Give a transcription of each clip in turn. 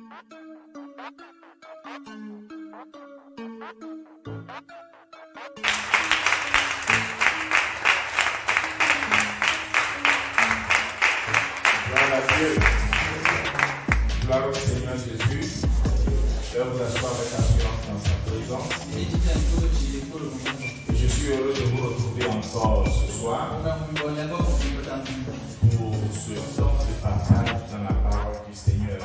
Gloire à Dieu. Gloire au Seigneur Jésus. Je vais vous asseoir avec assurance dans sa présence. Je suis heureux de vous retrouver encore ce soir pour ce temps de partage dans la parole du Seigneur.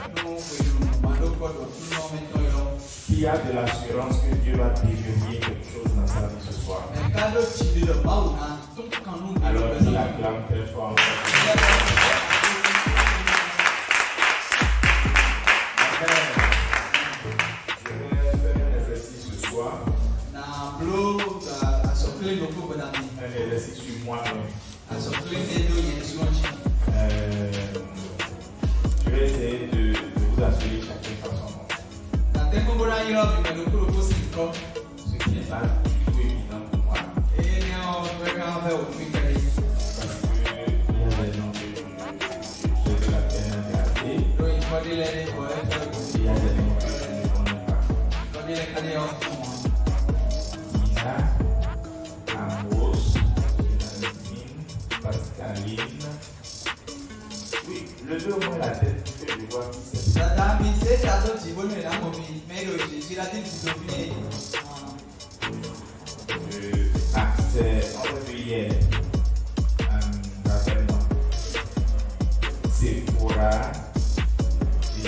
Qui a de l'assurance que Dieu va déverrouiller quelque chose dans sa vie ce soir? Alors il acclame très fort. Un exercice sur moi-même. Je vais essayer de vous assurer chacun par son nom. Ce qui n'est pas du tout évident pour moi. Parce qu'il y a des noms que j'ai de la peine à garder. Il y a des noms que je ne connais pas. Isaac, Amos, Pascaline. Oui, levez au moins la tête que je vois qui c'est. On va hier. Rappelle-moi. Sephora et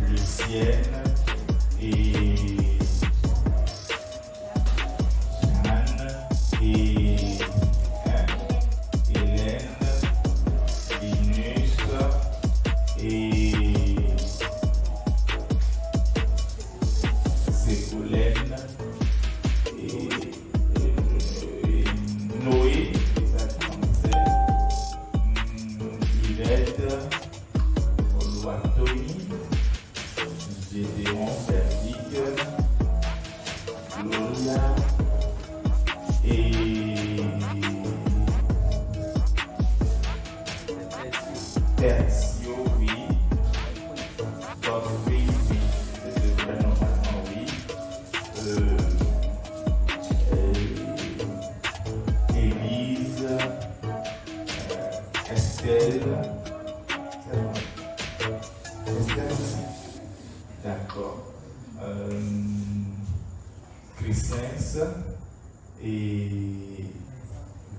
Lucienne et Jeanne et Hélène, Linus et Ségolène et Noé, Yvette, Oluwatoyin, Gédéon, Verdique, Gloria et Tertio, oui. Godfrey, oui. C'est le vrai normalement, oui. Élise, Estelle, Estelle aussi. D'accord. Christens et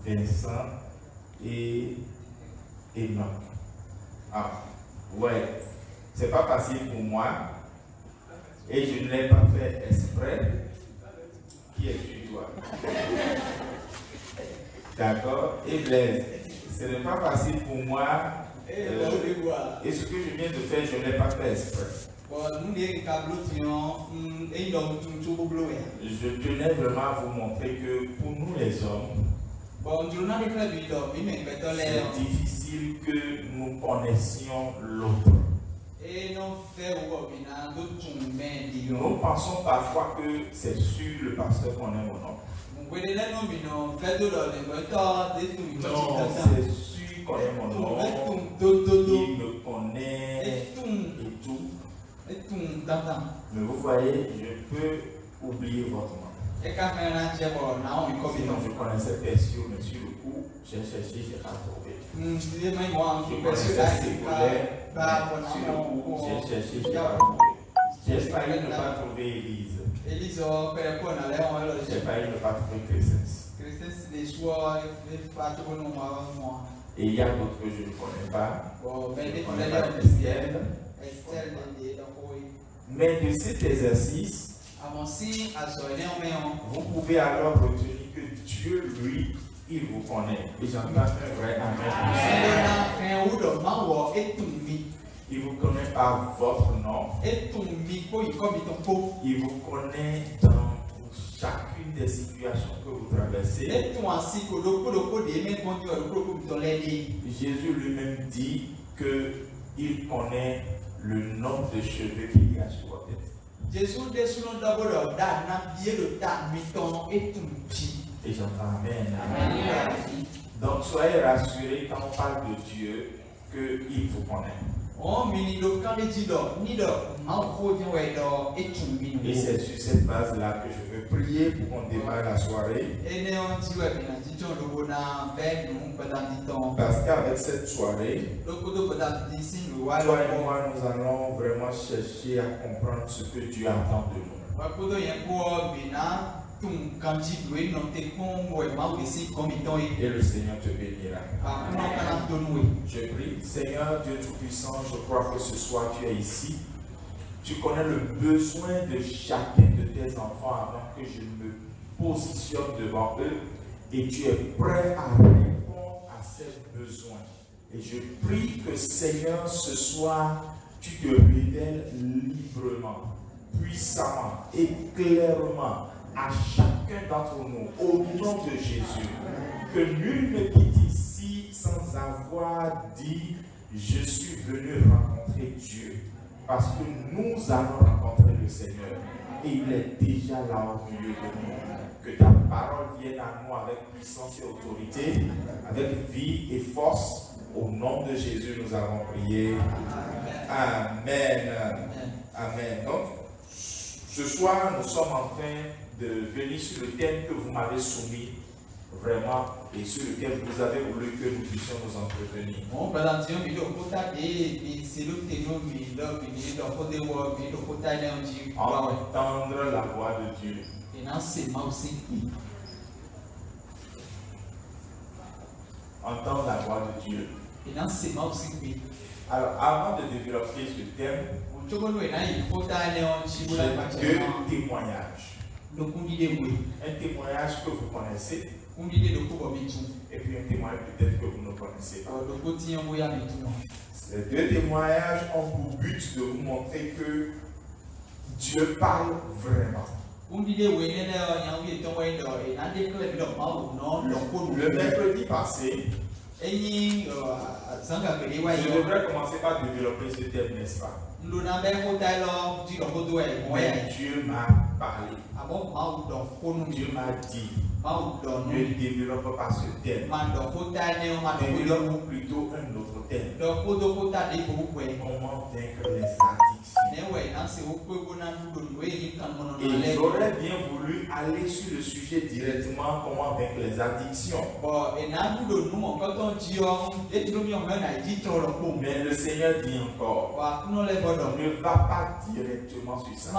Vincent et Enoch. Ah, ouais. C'est pas facile pour moi et je ne l'ai pas fait exprès. Qui es-tu, toi? D'accord? Et Blaise, ce n'est pas facile pour moi. Et ce que je viens de faire, je ne l'ai pas fait exprès. Je tenais vraiment à vous montrer que pour nous les hommes, c'est difficile que nous connaissions l'autre. Nous pensons parfois que c'est sur le pasteur qu'on aime ou non. Non, c'est sûr qu'on aime ou non. Il me connaît et tout. Mais vous voyez, je peux oublier votre nom. Sinon, je connaissais Persio, mais sur le coup, j'ai cherché, je n'ai pas trouvé. Je connaissais Ségolène, sur le coup, j'ai cherché, je n'ai pas trouvé. J'ai failli ne pas trouver Élise. J'ai failli ne pas trouver Christens. Et il y a d'autres que je ne connais pas. Je ne connais pas Estelle. Mais de cet exercice, vous pouvez alors retenir que Dieu, lui, il vous connaît. Et j'entends un vrai amen. Il vous connaît par votre nom. Il vous connaît dans chacune des situations que vous traversez. Jésus lui-même dit qu'il connaît le nombre de cheveux qu'il y a sur votre tête. Et j'entends amen. Donc soyez rassurés quand on parle de Dieu qu'il vous connaît. Et c'est sur cette base-là que je veux prier pour qu'on démarre la soirée. Parce qu'avec cette soirée, toi et moi, nous allons vraiment chercher à comprendre ce que Dieu attend de nous. Et le Seigneur te bénira. Je prie, Seigneur Dieu Tout-Puissant, je crois que ce soir tu es ici. Tu connais le besoin de chacun de tes enfants avant que je me positionne devant eux. Et tu es prêt à répondre à ces besoins. Et je prie que Seigneur, ce soir, tu te révèles librement, puissamment et clairement à chacun d'entre nous, au nom de Jésus. Que nul ne quitte ici sans avoir dit « Je suis venu rencontrer Dieu ». Parce que nous allons rencontrer le Seigneur. Et il est déjà là au milieu de nous. Que ta parole vienne à nous avec puissance et autorité, avec vie et force. Au nom de Jésus, nous avons prié. Amen. Amen. Donc, ce soir, nous sommes en train de venir sur le thème que vous m'avez soumis, vraiment, et sur lequel vous avez voulu que nous puissions nous entretenir. Entendre la voix de Dieu. Entendre la voix de Dieu. Alors, avant de développer ce thème, j'ai deux témoignages. Un témoignage que vous connaissez, et puis un témoignage peut-être que vous ne connaissez pas. Ces deux témoignages ont pour but de vous montrer que Dieu parle vraiment. Le mercredi passé, je devrais commencer par développer ce thème, n'est-ce pas? Mais Dieu m'a parlé. Dieu m'a dit, ne développe pas ce thème. Développe plutôt un autre thème. Comment vaincre les addictions. Et j'aurais bien voulu aller sur le sujet directement, comment vaincre les addictions. Mais le Seigneur dit encore, ne va pas directement sur ça.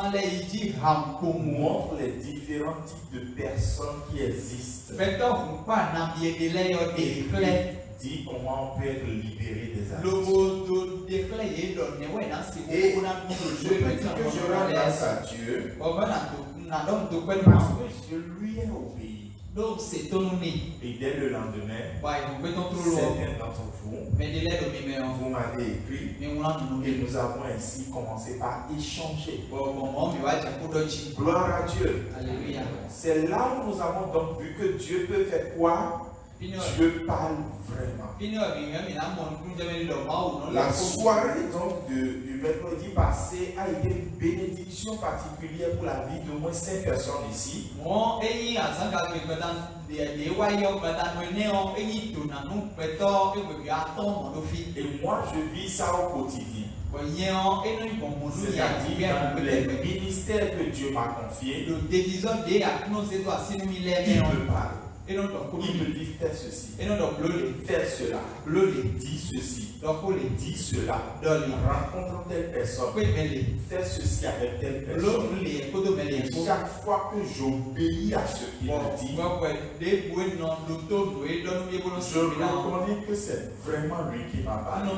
Montre les différents types de personnes qui existent. Et dit comment on peut être libéré des addictions. Et je peux dire que je rends grâce à Dieu parce que je lui ai obéi. Et dès le lendemain, certains d'entre vous m'avez écrit et nous avons ainsi commencé par échanger. Gloire à Dieu. C'est là où nous avons donc vu que Dieu peut faire quoi? Dieu parle vraiment. La soirée donc du mercredi passé a été une bénédiction particulière pour la vie d'au moins 5 personnes ici. Et moi je vis ça au quotidien. C'est-à-dire dans les ministères que Dieu m'a confiés, il me parle. Il me dit fais ceci, fais cela, dis ceci, dis cela, rencontre telle personne, fais ceci avec telle personne. Et chaque fois que j'obéis à ce qu'il me dit, je reconnais que c'est vraiment lui qui m'a parlé.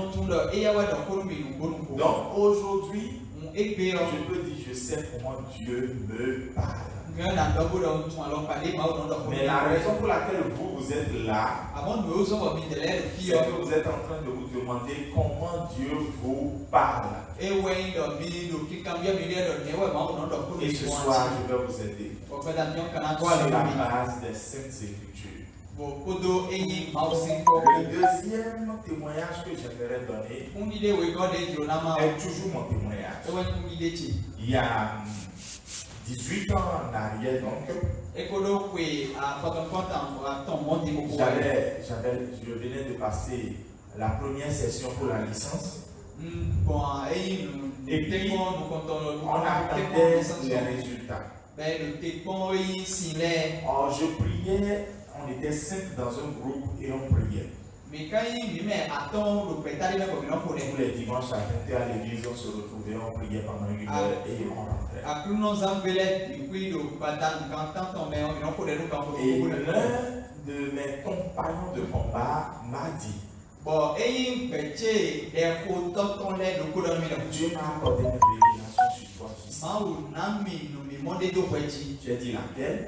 Donc aujourd'hui, je peux dire, je sais comment Dieu me parle. Mais la raison pour laquelle vous êtes là, c'est que vous êtes en train de vous demander comment Dieu vous parle. Et ce soir, je vais vous aider sur la base des Saintes Écritures. Le deuxième témoignage que j'aimerais donner est toujours mon témoignage. Il y a 18 ans en arrière, donc, je venais de passer la première session pour la licence. Et puis, on attendait les résultats. Oh, je priais, on était 5 dans un groupe et on priait. Tous les dimanches à 20h à l'église, on se retrouvait, on priait pendant 1 heure et on rentrait. Et l'un de mes compagnons de combat m'a dit, Dieu m'a accordé une révélation sur toi. J'ai dit laquelle?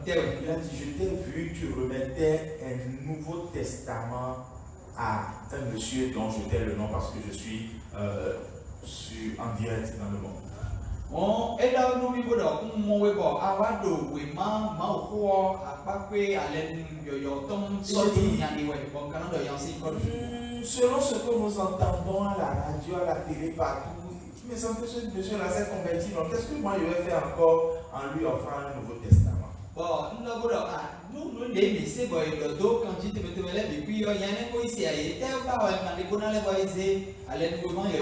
Il a dit, je t'ai vu, tu remettais un Nouveau Testament à un monsieur dont je tais le nom parce que je suis en direct dans le monde. Selon ce que nous entendons à la radio, à la télé, partout, il me semble que ce monsieur-là s'est converti. Donc, qu'est-ce que moi je vais faire encore en lui offrant un Nouveau Testament?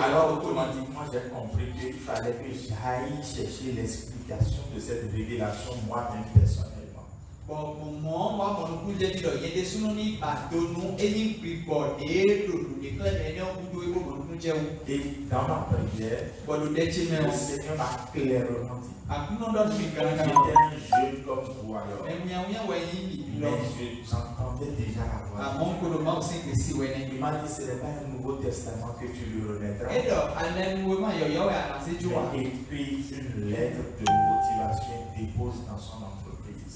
Alors, automatiquement, j'ai compris qu'il fallait que j'aille chercher l'explication de cette révélation moi-même personnellement. Et dans ma prière, le Seigneur m'a clairement dit, j'étais un jeune comme vous alors, mais j'entendais déjà la voix. Il m'a dit, ce n'est pas un Nouveau Testament que tu lui remettras. Il a écrit une lettre de motivation et dépose dans son entreprise.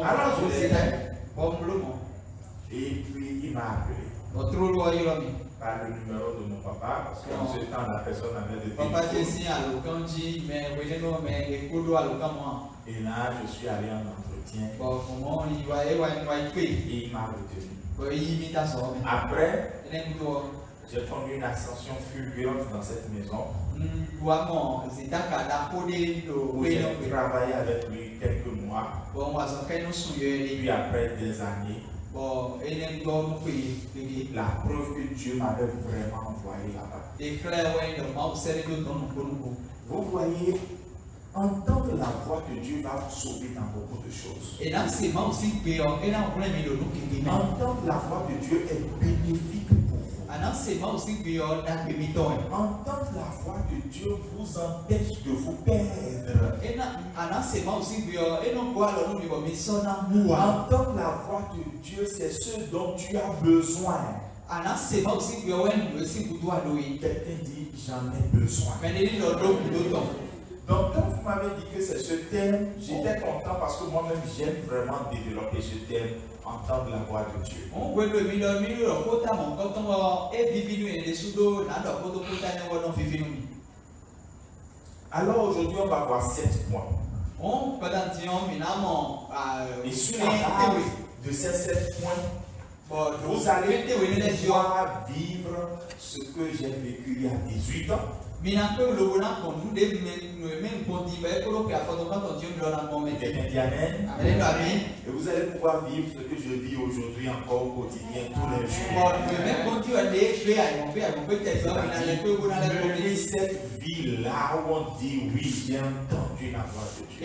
Alors je l'ai fait. Et puis il m'a appelé par le numéro de mon papa, parce qu'en ce temps la personne avait de téléphone. Et là je suis allé en entretien. Et il m'a retenu. Après, j'ai connu une ascension fulgurante dans cette maison. Où j'ai travaillé avec lui quelques mois. Puis après des années, la preuve que Dieu m'avait vraiment envoyé là-bas. Vous voyez, entendre la voix de Dieu va vous sauver dans beaucoup de choses. Entendre la voix de Dieu est bénéfique pour vous. Entendre la voix de Dieu vous empêche de vous perdre. Entendre la voix de Dieu, c'est ce dont tu as besoin. Quelqu'un dit, j'en ai besoin. Donc, quand vous m'avez dit que c'est ce thème, j'étais content parce que moi-même, j'aime vraiment développer ce thème, entendre la voix de Dieu. Alors, aujourd'hui, on va voir 7 points. Et sur la base de ces 7 points, vous allez pouvoir vivre ce que j'ai vécu il y a 18 ans. Quelqu'un dit amen. Et vous allez pouvoir vivre ce que je vis aujourd'hui encore au quotidien, tous les jours. Mener cette vie-là où on dit oui, j'ai entendu la voix de Dieu.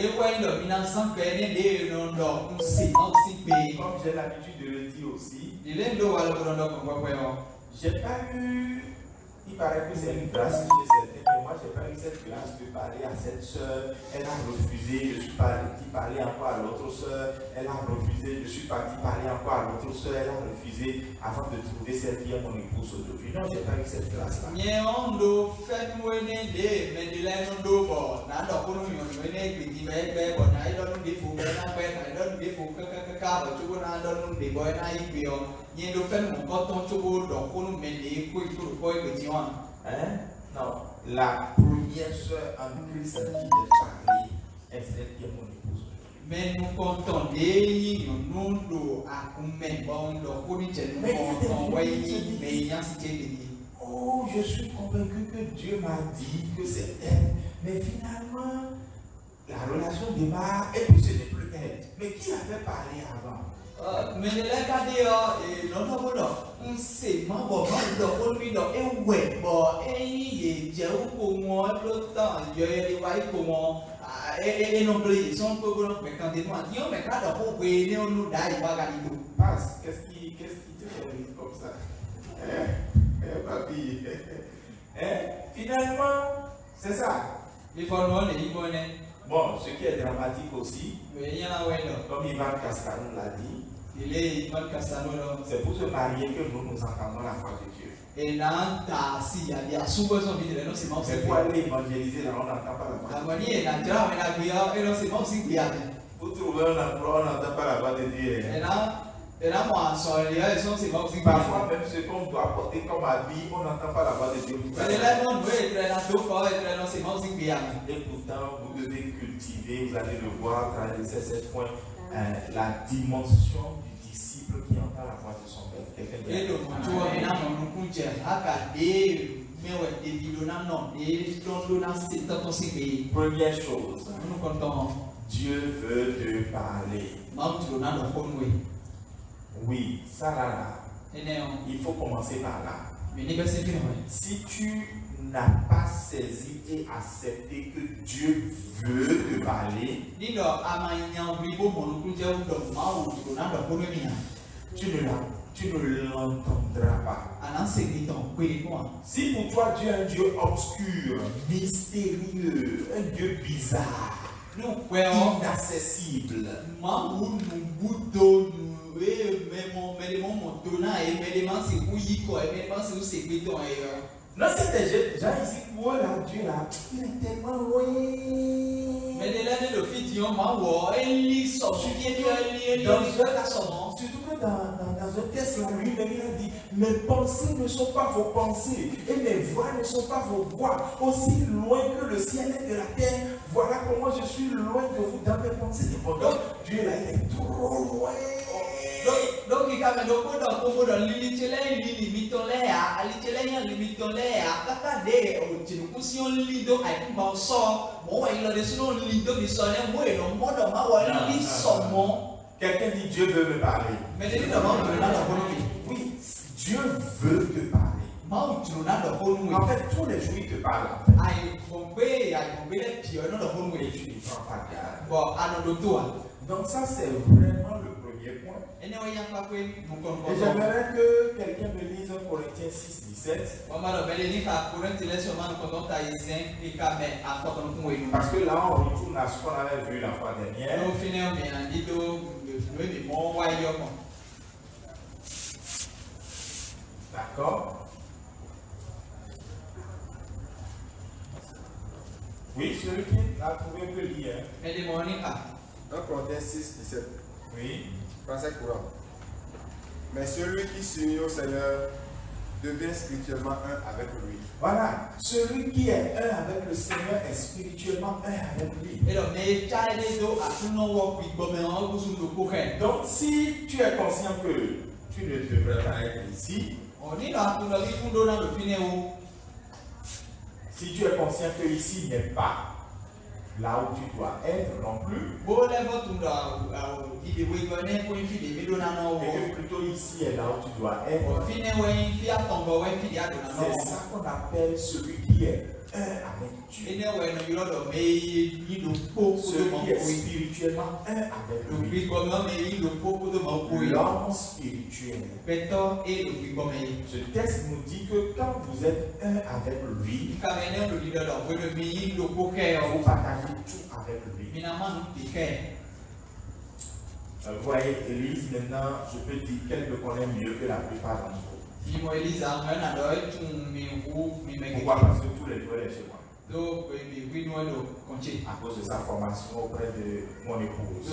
Comme j'ai l'habitude de le dire aussi, j'ai pas eu. Il paraît que c'est une grâce chez certains, mais moi je n'ai pas eu cette grâce de parler à cette soeur. Elle a refusé, je suis parti parler encore à l'autre soeur. Elle a refusé, je suis parti parler encore à l'autre soeur. Elle a refusé avant de trouver celle qui est mon épouse aujourd'hui. Non, je n'ai pas eu cette grâce-là. Hein? Non, la première soeur en Christ qui j'ai parlé est celle qui est mon épouse. Mais nous comptons oh, je suis convaincu que Dieu m'a dit que c'est elle. Mais finalement, la relation démarre et puis ce n'est plus elle. Mais qui avait parlé avant? Mais les gars et notre boulot, on sait, ma bonne de conduire et ouais, bon, et j'ai eu pour moi le temps, il y a des waïs pour moi, et non plus, ils sont peu bon, mais quand ils m'ont dit, mais quand on peut venir, on nous d'aille, pas gagner tout. Passe, qu'est-ce qui te fait comme ça? Papy. Finalement, c'est ça. Il faut nous les y. Bon, ce qui est dramatique aussi, comme comme Ivan Castano l'a dit, c'est pour se marier que nous entendons la voix de Dieu. Et c'est pour aller évangéliser, là, on n'entend pas la voix de Dieu. Pour trouver un emploi, on n'entend pas la voix de Dieu. Parfois, même ce qu'on doit porter comme habit, on n'entend pas la voix de Dieu. Et pourtant, vous devez cultiver, vous allez le voir à travers cette point, la dimension du disciple qui entend la voix de son père. Première chose, Dieu veut te parler. Oui, ça là, il faut commencer par là. Si tu n'as pas saisi et accepté que Dieu veut te parler, tu ne l'entendras pas. Si pour toi Dieu est un Dieu obscur, mystérieux, un Dieu bizarre, inaccessible, non, c'est des gens ici pour eux, là, Dieu là, il est tellement loin. Surtout que dans un texte, lui-même il a dit, mes pensées ne sont pas vos pensées et mes voix ne sont pas vos voix. Aussi loin que le ciel est de la terre, voilà comment je suis loin de vous dans mes pensées. Donc Dieu là, il est trop loin. Donc il a limité quelqu'un dit Dieu veut me parler. Oui, Dieu veut te parler. En fait, tous les jours il te parle. Et tu ne prends pas garde. Donc ça c'est vraiment le premier point. Et j'aimerais que quelqu'un me lise 1 Corinthiens 6, 17. Parce que là on retourne à ce qu'on avait vu la fois dernière. D'accord? Oui, celui qui a trouvé peut lire. 1 Corinthiens 6, 17. Oui. Français courant. Mais celui qui s'unit au Seigneur devient spirituellement un avec lui. Voilà. Celui qui est un avec le Seigneur est spirituellement un avec lui. Donc si tu es conscient que tu ne devrais pas être ici, si tu es conscient que ici n'est pas là où tu dois être non plus, et que plutôt ici est là où tu dois être, c'est ça qu'on appelle celui qui est un avec Dieu, celui qui est spirituellement un avec lui, l'homme spirituel. Ce texte nous dit que quand vous êtes un avec lui, vous partagez tout avec lui. Vous voyez, Élise, maintenant, je peux dire qu'elle me connaît mieux que la plupart d'entre vous. Pourquoi? Parce que tous les jours, elle est chez moi. À cause de sa formation auprès de mon épouse.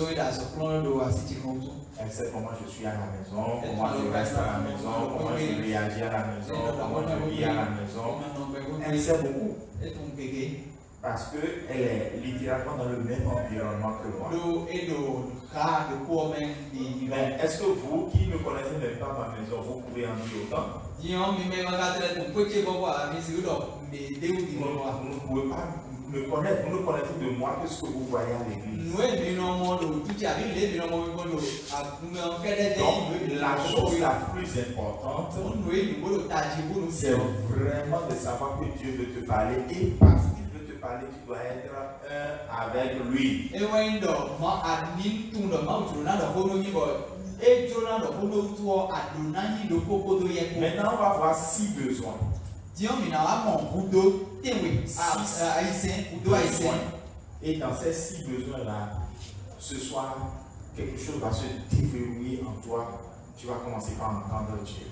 Elle sait comment je suis à la maison, comment je reste à la maison, comment je réagis à la maison, comment je vis à la maison. Elle sait beaucoup. Parce qu'elle est littéralement dans le même environnement que moi. Mais est-ce que vous qui ne connaissez même pas ma maison, vous pouvez en dire autant? Vous ne pouvez pas me connaissez, vous ne connaissez de moi que ce que vous voyez à l'église. Donc, la chose la plus importante, c'est vraiment de savoir que Dieu veut te parler et parce qu'il veut te parler, tu dois être un avec lui. Maintenant, on va voir 6 besoins. Et dans ces 6 besoins-là, ce soir, quelque chose va se déverrouiller en toi. Tu vas commencer par entendre Dieu.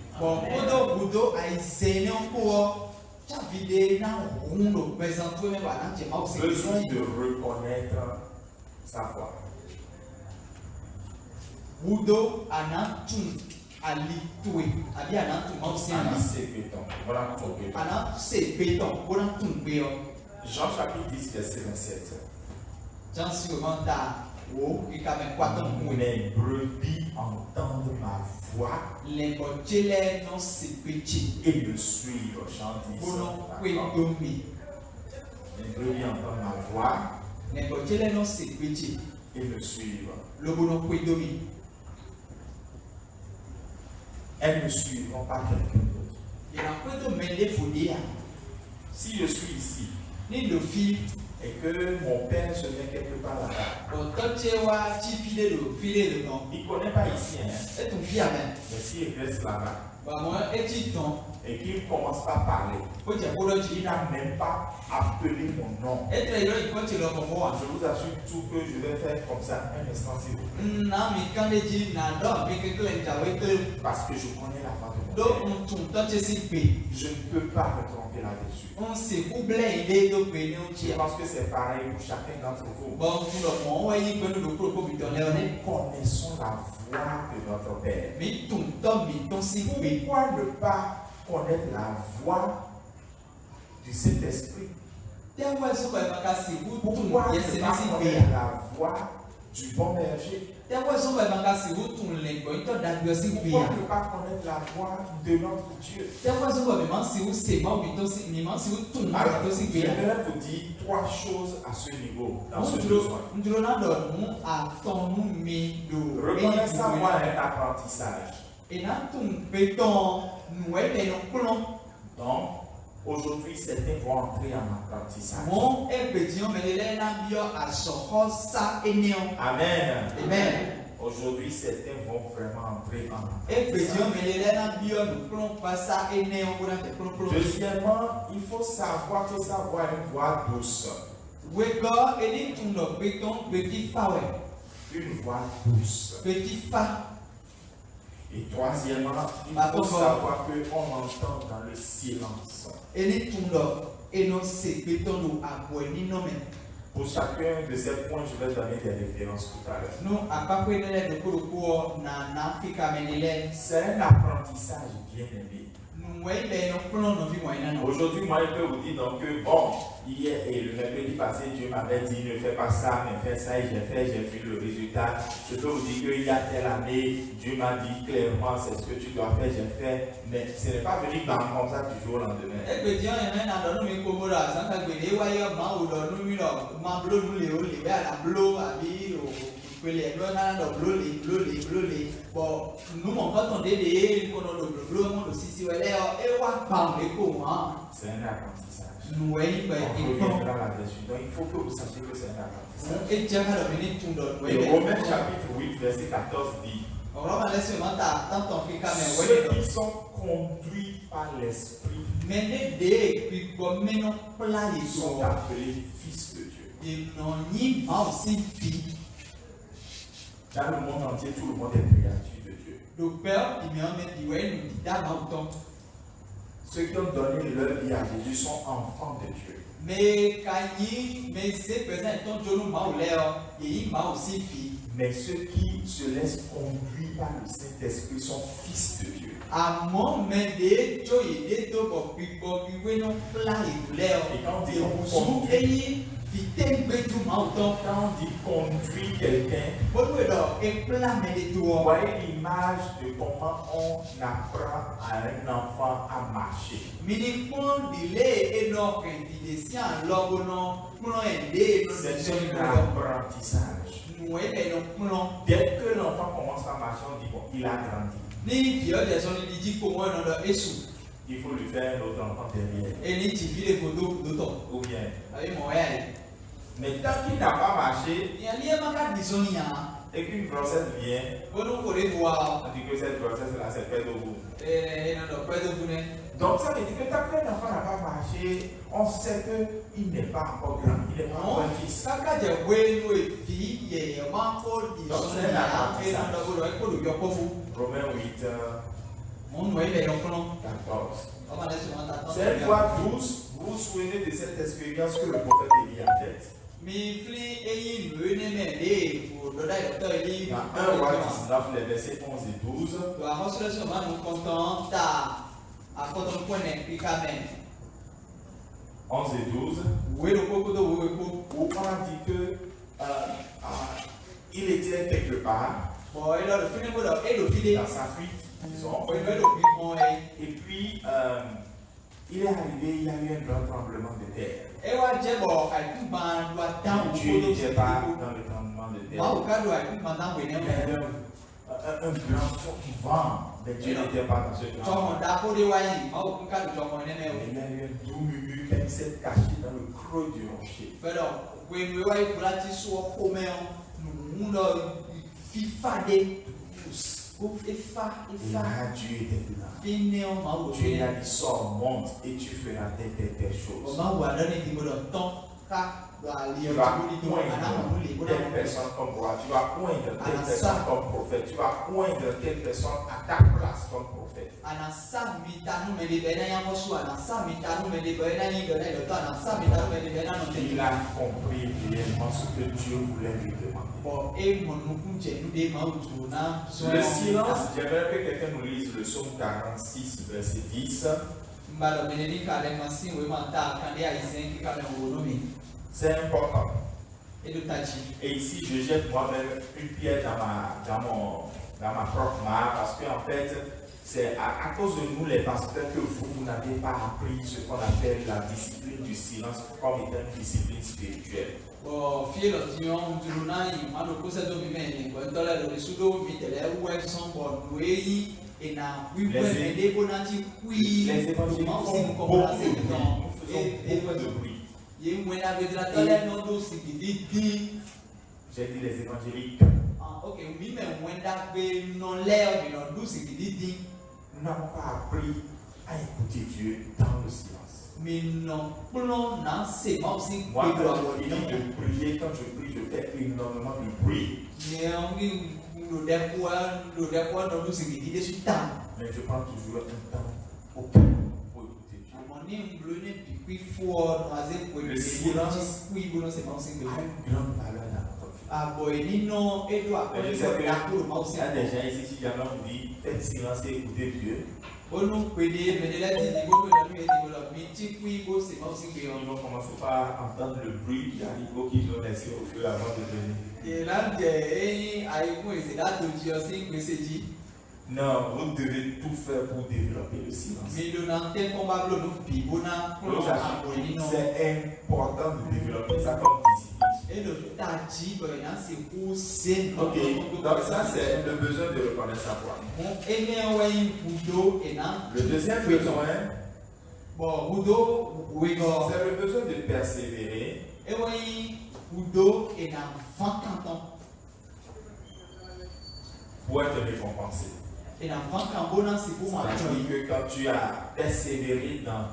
Besoin de reconnaître sa voix. Jean chapitre 10, verset 27. Mes brebis entendent ma voix et me suivent. Jean 10. Mes brebis entendent ma voix et me suivent. Elles ne suivront pas quelqu'un d'autre. Si je suis ici et que mon père se met quelque part là-bas, il ne connaît pas ici, hein? Mais s'il reste là-bas et qu'il ne commence pas à parler, il n'a même pas appelé mon nom. Je vous assure tout que je vais faire comme ça un instant s'il vous plaît. Parce que je connais la voix de mon père. Je ne peux pas me tromper là-dessus. Je pense que c'est pareil pour chacun d'entre vous. Nous connaissons la voix de notre Père. Pourquoi ne pas connaître la voix du Saint-Esprit? Pourquoi ne pas connaître la voix du bon berger? Pourquoi ne pas connaître la voix de notre Dieu? Alors, j'aimerais vous dire 3 choses à ce niveau, dans ce besoin. Reconnaître sa voix est un apprentissage. Donc, aujourd'hui, certains vont entrer en apprentissage. Amen. Amen. Aujourd'hui, certains vont vraiment entrer en apprentissage. Deuxièmement, il faut savoir que sa voix est une voix douce. Une voix douce. Et troisièmement, il faut savoir qu'on entend dans le silence. Pour chacun de ces points, je vais donner des références tout à l'heure. C'est un apprentissage bien aimé. Aujourd'hui, moi, je peux vous dire donc que, bon, hier et le mercredi passé, Dieu m'avait dit ne fais pas ça, mais fais ça, et j'ai vu le résultat. Je peux vous dire qu'il y a telle année, Dieu m'a dit clairement c'est ce que tu dois faire, j'ai fait, mais ce n'est pas venu comme ça du jour au lendemain. C'est un apprentissage. On reviendra là-dessus. Donc il faut que vous sachiez que c'est un apprentissage. Et Romains chapitre 8, verset 14 dit ceux qui sont conduits par l'Esprit sont appelés fils de Dieu. Dans le monde entier, tout le monde est créature de Dieu. Ceux qui ont donné leur vie à Jésus sont enfants de Dieu. Mais ceux qui se laissent conduire par le Saint-Esprit sont fils de Dieu. Et quand on dit on conduit Quand on dit conduire quelqu'un, vous voyez l'image de comment on apprend à un enfant à marcher. C'est un apprentissage. Dès que l'enfant commence à marcher, on dit bon, il a grandi. Il faut lui faire un autre enfant derrière. Ou bien. Mais tant qu'il n'a pas marché, et qu'une grossesse vient, on dit que cette grossesse-là, c'est près de vous. Donc ça veut dire que tant qu'un enfant n'a pas marché, on sait qu'il n'est pas encore grand, il n'est pas encore un fils. Romains 8, 14. Cette fois 12, vous vous souvenez de cette expérience que le prophète Élie a faite. Dans 1 roi 19, les versets 11 et 12. 11 et 12. Où on dit que il était quelque part dans sa fuite, disons. Et puis il est arrivé, il y a eu un grand tremblement de terre. Dieu n'était pas dans le tremblement de terre. Il y a eu un grand vent, mais Dieu n'était pas dans ce tremblement. Il y a eu un doux murmure qui s'est caché dans le creux du rocher. Et là, Dieu était dedans. Dieu a dit, sors, monte, et tu feras telle chose. Tu vas poindre telle personne comme roi, tu vas poindre telle personne comme prophète, tu vas poindre telle personne à ta place comme prophète. Il a compris réellement ce que Dieu voulait lui demander. Le silence, j'aimerais que quelqu'un nous lise le psaume 46, verset 10. C'est important. Et ici, je jette moi-même une pierre dans ma propre mare parce qu'en fait, c'est à cause de nous, les pasteurs, que vous n'avez pas appris ce qu'on appelle la discipline du silence comme étant une discipline spirituelle. Les évangéliques font beaucoup de bruit. J'ai dit les évangéliques. Nous n'avons pas appris à écouter Dieu dans le silence. Moi, quand je finis de prier, quand je prie, je fais énormément de bruit. Mais je prends toujours un temps au calme pour écouter Dieu. Le silence a une grande valeur dans notre vie. Je sais qu'il y a des gens ici, si jamais on dit faites silence et écoutez Dieu. Ils vont commencer par entendre le bruit qui arrive au qu'ils ont laissé au feu avant de venir. Non, vous devez tout faire pour développer le silence. C'est important de développer ça comme discipline. Ok, donc ça c'est le besoin de reconnaître sa voix. Le deuxième besoin, c'est le besoin de persévérer. Pour être récompensé. C'est-à-dire que quand tu as persévéré dans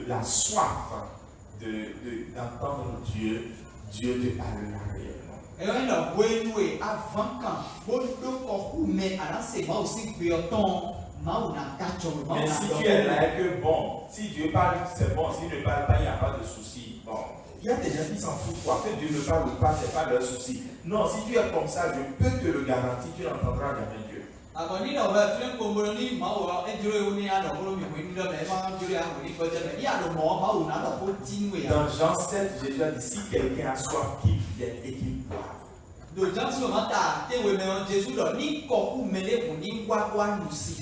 la soif d'entendre Dieu, Dieu te parlera réellement. Mais si tu es là et que bon, si Dieu parle, c'est bon, s'il ne parle pas, il n'y a pas de souci. Bon, il y a des gens qui s'en foutent, quoi, que Dieu ne parle ou pas, ce n'est pas leur souci. Non, si tu es comme ça, je peux te le garantir, tu n'entendras jamais Dieu. Dans Jean 7, Jésus a dit si quelqu'un a soif, qu'il vienne et qu'il boive.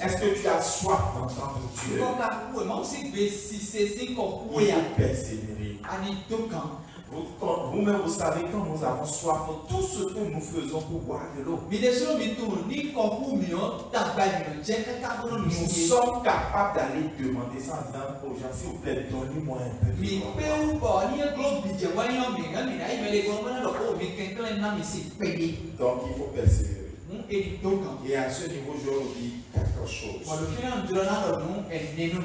Est-ce que tu as soif d'entendre Dieu? Il faut persévérer. Vous-même, vous savez, quand nous avons soif, tout ce que nous faisons pour boire de l'eau, nous sommes capables d'aller demander ça en disant aux gens, s'il vous plaît, donnez-moi un peu de Donc, il faut persévérer. Et à ce niveau, je vous dis quelque chose.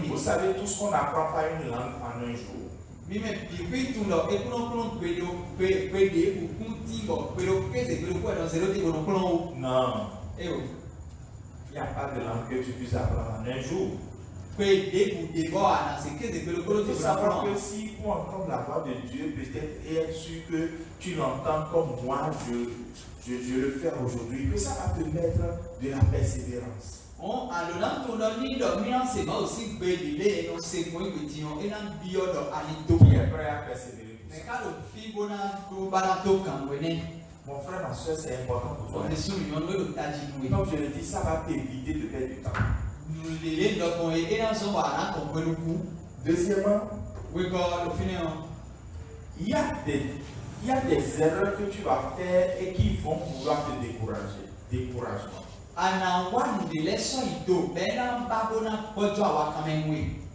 Vous savez, tout ce qu'on n'apprend pas une langue en un jour. Non. Il n'y a pas de langue que tu puisses apprendre en un jour. Il faut savoir que si on entend la voix de Dieu, peut-être, et être sûr que tu l'entends comme moi, je le fais aujourd'hui, que ça va te mettre de la persévérance. Qui est prêt à persévérer? Mon frère, ma soeur, c'est important pour toi. Comme je le dis, ça va t'éviter de perdre du temps. Deuxièmement, il y a des erreurs que tu vas faire et qui vont pouvoir te décourager. Découragement.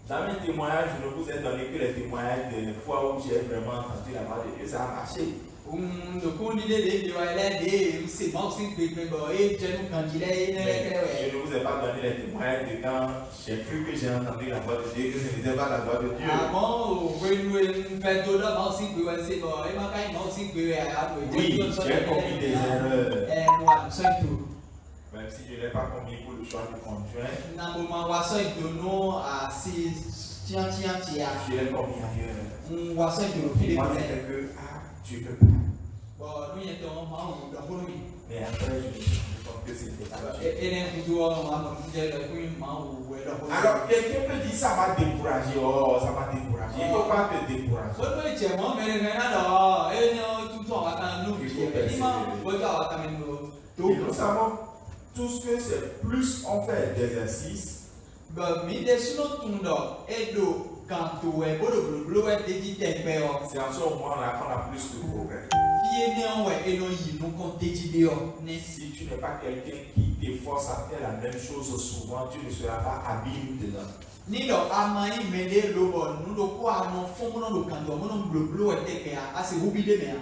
Dans mes témoignages, je ne vous ai donné que les témoignages de fois où j'ai vraiment entendu la voix de Dieu, ça a marché. Je ne vous ai pas donné les témoignages de quand j'ai cru que j'ai entendu la voix de Dieu, que ce n'était pas la voix de Dieu. Oui, j'ai commis des erreurs. Même si je n'ai pas commis pour le choix du conjoint, je l'ai commis ailleurs. Moi, c'est que tu peux pas. Mais après, je pense que c'était pas la. Alors, quelqu'un peut dire ça va décourager. Oh, ça va décourager. Il ne faut pas te décourager. Et nous savons tous que c'est plus on fait d'exercice. C'est en ce moment-là qu'on a plus de progrès. Si tu n'es pas quelqu'un qui t'efforce à faire la même chose souvent, tu ne seras pas habile dedans.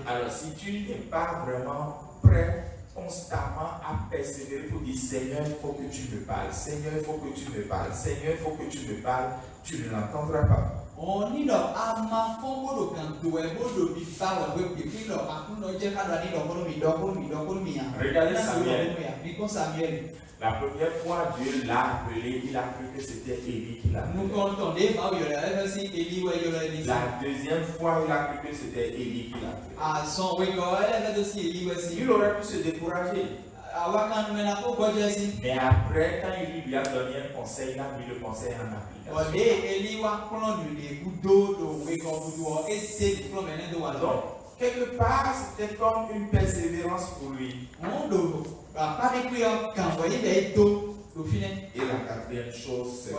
Alors, si tu n'es pas vraiment prêt constamment à persévérer pour dire Seigneur, il faut que tu me parles, Seigneur, il faut que tu me parles, Seigneur, il faut que tu me parles, tu ne l'entendras pas. Regardez Samuel. La première fois, Dieu l'a appelé, il a cru que c'était Élie qui l'a appelé. La deuxième fois, il a cru que c'était Élie qui l'a appelé. Il aurait pu se décourager. Mais après, quand il lui a donné un conseil, il a mis le conseil en application. Donc, quelque part, c'était comme une persévérance pour lui. Et la quatrième chose, c'est que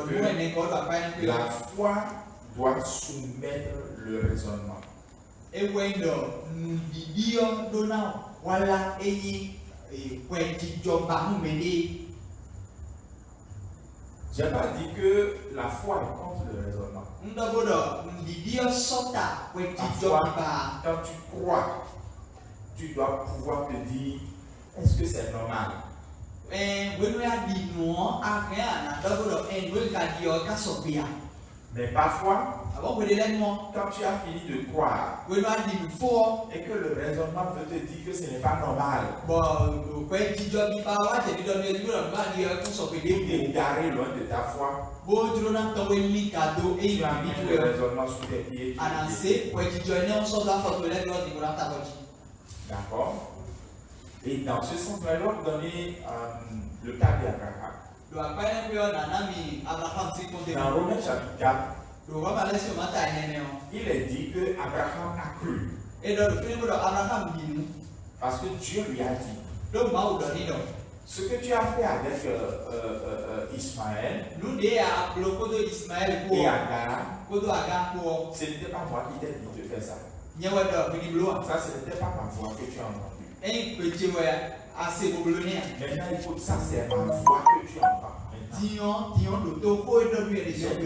la foi doit soumettre le raisonnement. J'ai pas dit que la foi est contre le raisonnement. Quand tu crois, tu dois pouvoir te dire, est-ce que c'est normal? Mais parfois, quand tu as fini de croire et que le raisonnement veut te dire que ce n'est pas normal, tu es garé loin de ta foi, tu as mis le raisonnement sous tes pieds. D'accord? Et dans ce sens, je vais leur donner le cas d'Abraham. Dans Romains chapitre 4, il est dit que Abraham a cru. Parce que Dieu lui a dit. Ce que tu as fait avec Ismaël et Agar, ce n'était pas moi qui t'ai dit de faire ça. Ça, ce n'était pas ma voix que tu as entendue. Maintenant, il faut que ça, c'est ma voix que tu entends. Je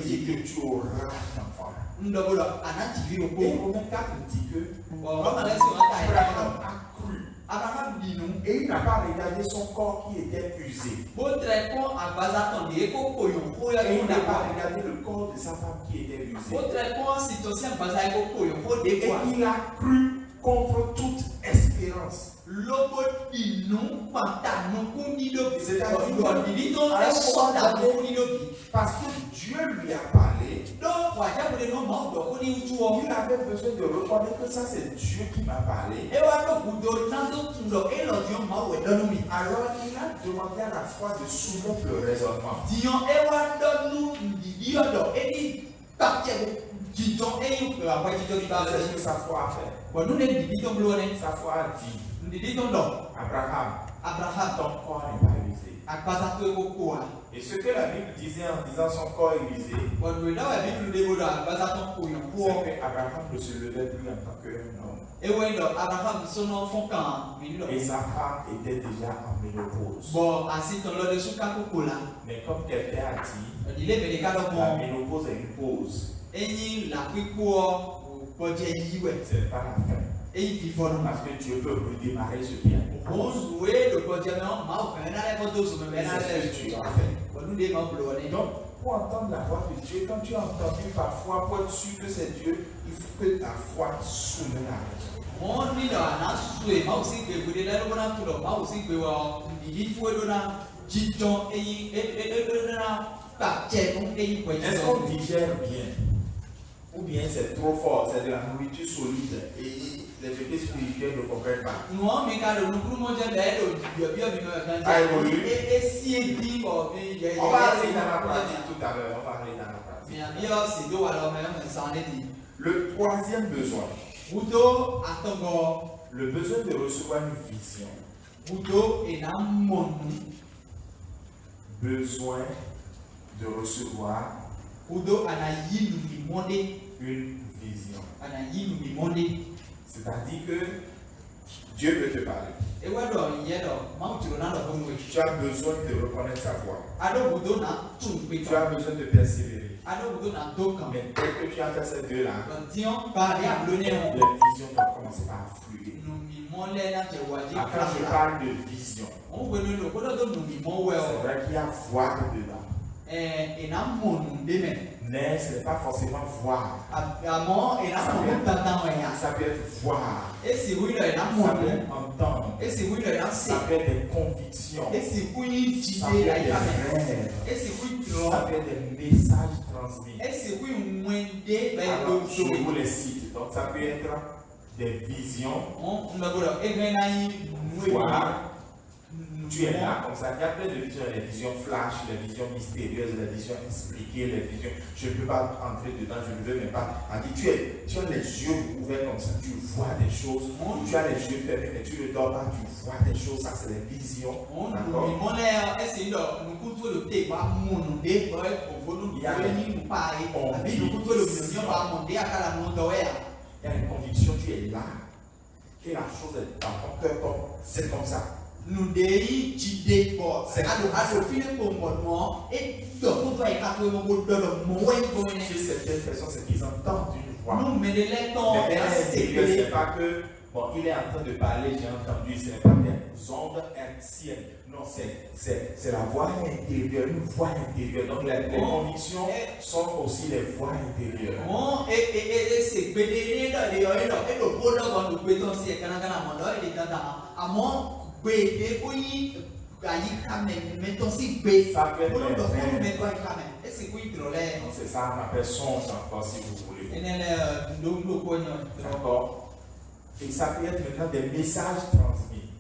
dis que tu auras un enfant. Et Romains 4 dit que Abraham a cru. Et il n'a pas regardé son corps qui était usé. Et il n'a pas regardé le corps de sa femme qui était usé. Et il a cru contre toute espérance. Parce que Dieu lui a parlé, il avait besoin de reconnaître que ça c'est Dieu qui m'a parlé. Alors il a demandé à la foi de soumettre le raisonnement. C'est ce que sa foi a fait. Sa foi a dit, Abraham, ton corps n'est pas usé. Et ce que la Bible disait en disant son corps est usé, c'est qu'Abraham ne se levait plus en tant qu'un homme. Et sa femme était déjà en ménopause. Mais comme quelqu'un a dit, la ménopause est une pause. Ce n'est pas la fin. Parce que Dieu peut redémarrer ce qui a été. Donc, pour entendre la voix de Dieu, quand tu as entendu parfois, pour être sûr que c'est Dieu, il faut que ta foi soumet la raison. Est-ce qu'on digère bien? Ou bien c'est trop fort, c'est de la nourriture solide et les bébés spirituels ne comprennent pas. On va aller dans la pratique tout à l'heure. Le troisième besoin. Le besoin de recevoir une vision. Besoin de recevoir une vision. C'est-à-dire que Dieu peut te parler. Tu as besoin de reconnaître sa voix. Tu as besoin de persévérer. Mais dès que tu as fait ces deux-là, les visions vont commencer à affluer. Quand je parle de vision, c'est vrai qu'il y a voir dedans. Mais ce n'est pas forcément voir. Ça peut être voir. Ça peut être entendre. Ça peut être des convictions. Ça peut être des rêves. Ça peut être des messages transmis. Alors, je vous les cite. Donc ça peut être des visions. Voir. Tu es là comme ça. Il y a plein de visions, les visions flash, les visions mystérieuses, les visions expliquées, les visions. Je ne peux pas entrer dedans, je ne veux même pas. Tu as les yeux ouverts comme ça, tu vois des choses. Tu as les yeux fermés, mais tu ne dors pas, tu vois des choses. Ça, c'est les visions. D'accord? Il y a une conviction, tu es là. Et la chose est dans ton cœur, c'est comme ça. Chez certaines personnes, c'est qu'ils entendent une voix. Mais c'est pas que, bon, il est en train de parler, j'ai entendu, ce n'est pas des ondes hertziennes. Non, c'est la voix intérieure, une voix intérieure. Donc les convictions sont aussi les voix intérieures. Ça peut être c'est ça, on appelle songe encore si vous voulez. D'accord. Et ça peut être maintenant des messages transmis.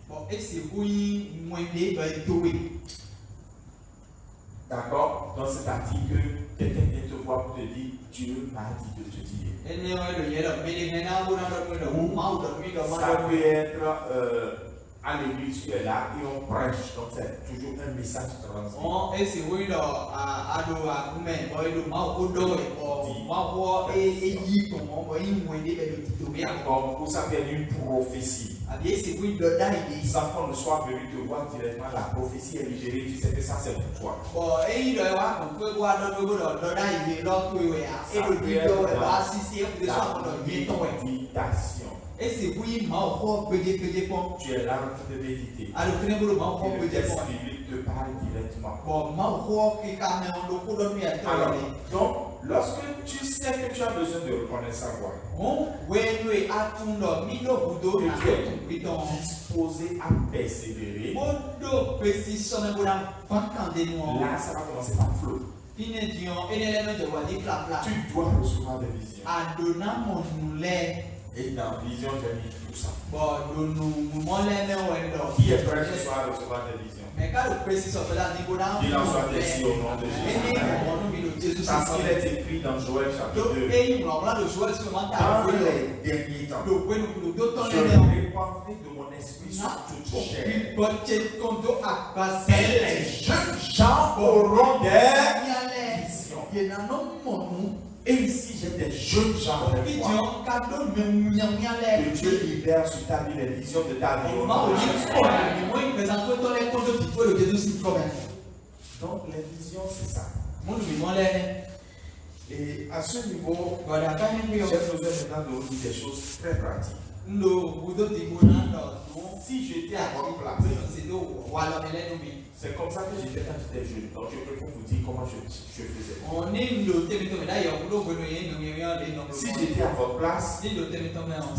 D'accord? Dans cet article, quelqu'un vient te voir pour te dire Dieu m'a dit de te dire. Ça peut être à l'église, tu es là et on prêche, donc c'est toujours un message transmis. D'accord, ou ça peut être une prophétie. Sans qu'on ne soit venu te voir directement, la prophétie est libérée, tu sais que ça c'est pour toi. Ça peut être dans méditation. Tu es là en train de méditer. Et le texte biblique te parle directement. Alors, donc, lorsque tu sais que tu as besoin de reconnaître sa voix, que tu es disposé à persévérer, là, ça va commencer par flot. Tu dois recevoir des visions. Et dans vision, j'ai mis tout ça. Qui est prêt ce soir à recevoir des visions? Il en soit ainsi au nom de Jésus. Parce qu'il est écrit dans Joël chapitre 2. Dans les derniers temps, je répandrai de mon esprit sur toute chair. Et les jeunes gens auront des visions. Et ici, j'ai des jeunes gens avec moi. Que Dieu libère sur ta vie les visions de ta vie. Donc, les visions, c'est ça. Et à ce niveau, j'ai besoin maintenant de vous dire des choses très pratiques. Si j'étais à votre place, c'est comme ça que j'étais quand j'étais jeune. Donc je préfère vous dire comment je faisais. Si j'étais à votre place,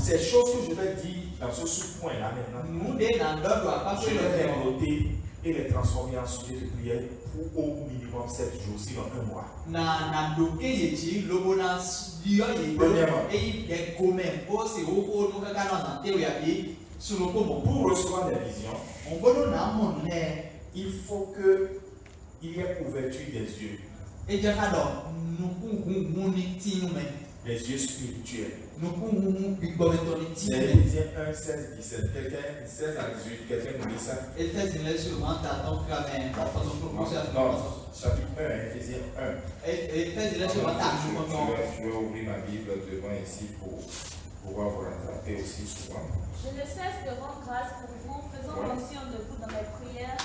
ces choses que je vais dire dans ce sous-point-là maintenant, je vais les noter et les transformer en sujet de prière pour au minimum 7 jours, sinon un mois. Pour recevoir des visions, il faut qu'il y ait ouverture des yeux. Les yeux spirituels. C'est Éphésiens 1, 16, 17. Quelqu'un, 16 à 18, quelqu'un nous dit ça? Non, chapitre 1, Éphésiens 1. Je vais ouvrir ma Bible devant ici pour pouvoir vous rattraper aussi souvent. Je ne cesse de rendre grâce pour vous, faisant mention de vous dans mes prières.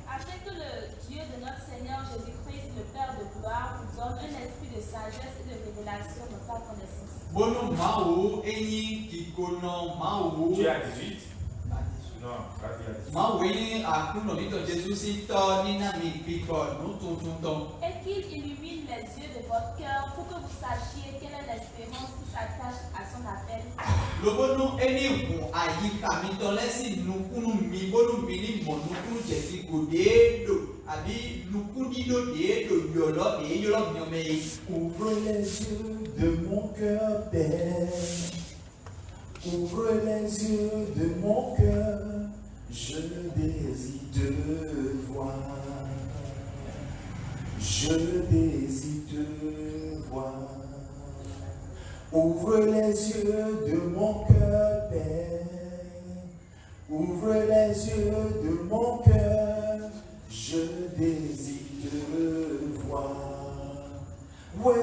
Afin que le Dieu de notre Seigneur Jésus-Christ, le Père de gloire, vous donne un esprit de sagesse et de révélation dans sa connaissance. Tu es à 18? Non, pas à 18. Et qu'il illumine les yeux de votre cœur pour que vous sachiez quelle est l'espérance qui s'attache à son appel. Ouvre les yeux de mon cœur, Père. Ouvre les yeux de mon cœur. Je désire te voir. Je désire te voir. Ouvre les yeux de mon cœur, Père. Ouvre les yeux de mon cœur. Je désire te voir. Oui,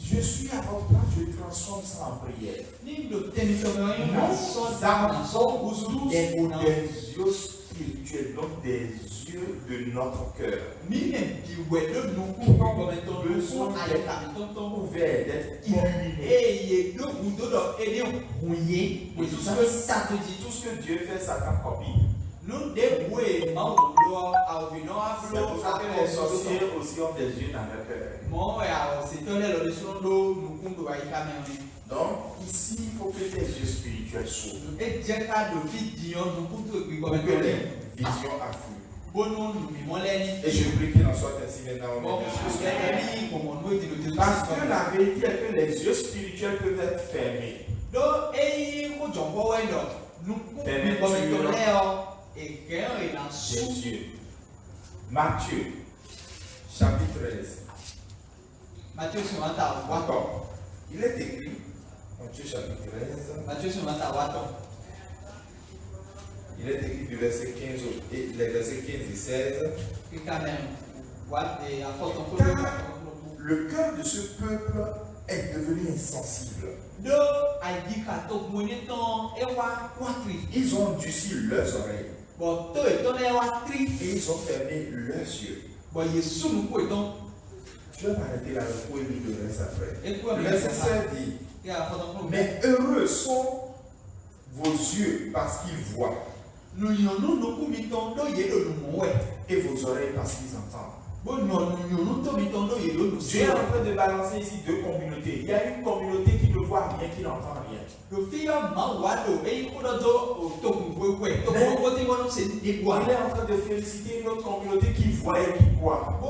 je suis à votre place, je transforme ça en prière. Nous avons tous des yeux spirituels, donc des yeux de notre cœur. Besoin d'être ouverts, d'être illuminés. Tout ce que Dieu fait, Satan copie. C'est pour ça que les sorciers aussi ont des yeux dans leur cœur. Donc, ici, il faut que tes yeux spirituels s'ouvrent. Et que les visions affluent. Et je prie qu'il en soit ainsi maintenant au nom de Jésus. Parce que la vérité est que les yeux spirituels peuvent être fermés. Jésus. Matthieu, chapitre 13. Matthieu sur un tas. Encore. Il est écrit, Matthieu chapitre 13. Matthieu sur un tas. Il est écrit du verset 15 et les versets 15 et 16. Car le cœur de ce peuple est devenu insensible. Ils ont endurci leurs oreilles. Et ils ont fermé leurs yeux. Je vais m'arrêter là pour lire le reste après. Le verset 16 dit, mais heureux sont vos yeux parce qu'ils voient. Et vos oreilles parce qu'ils entendent. Dieu est en train de balancer ici deux communautés. Il y a une communauté qui ne voit rien, qui n'entend rien. Il est en train de féliciter une autre communauté qui voit et qui croit.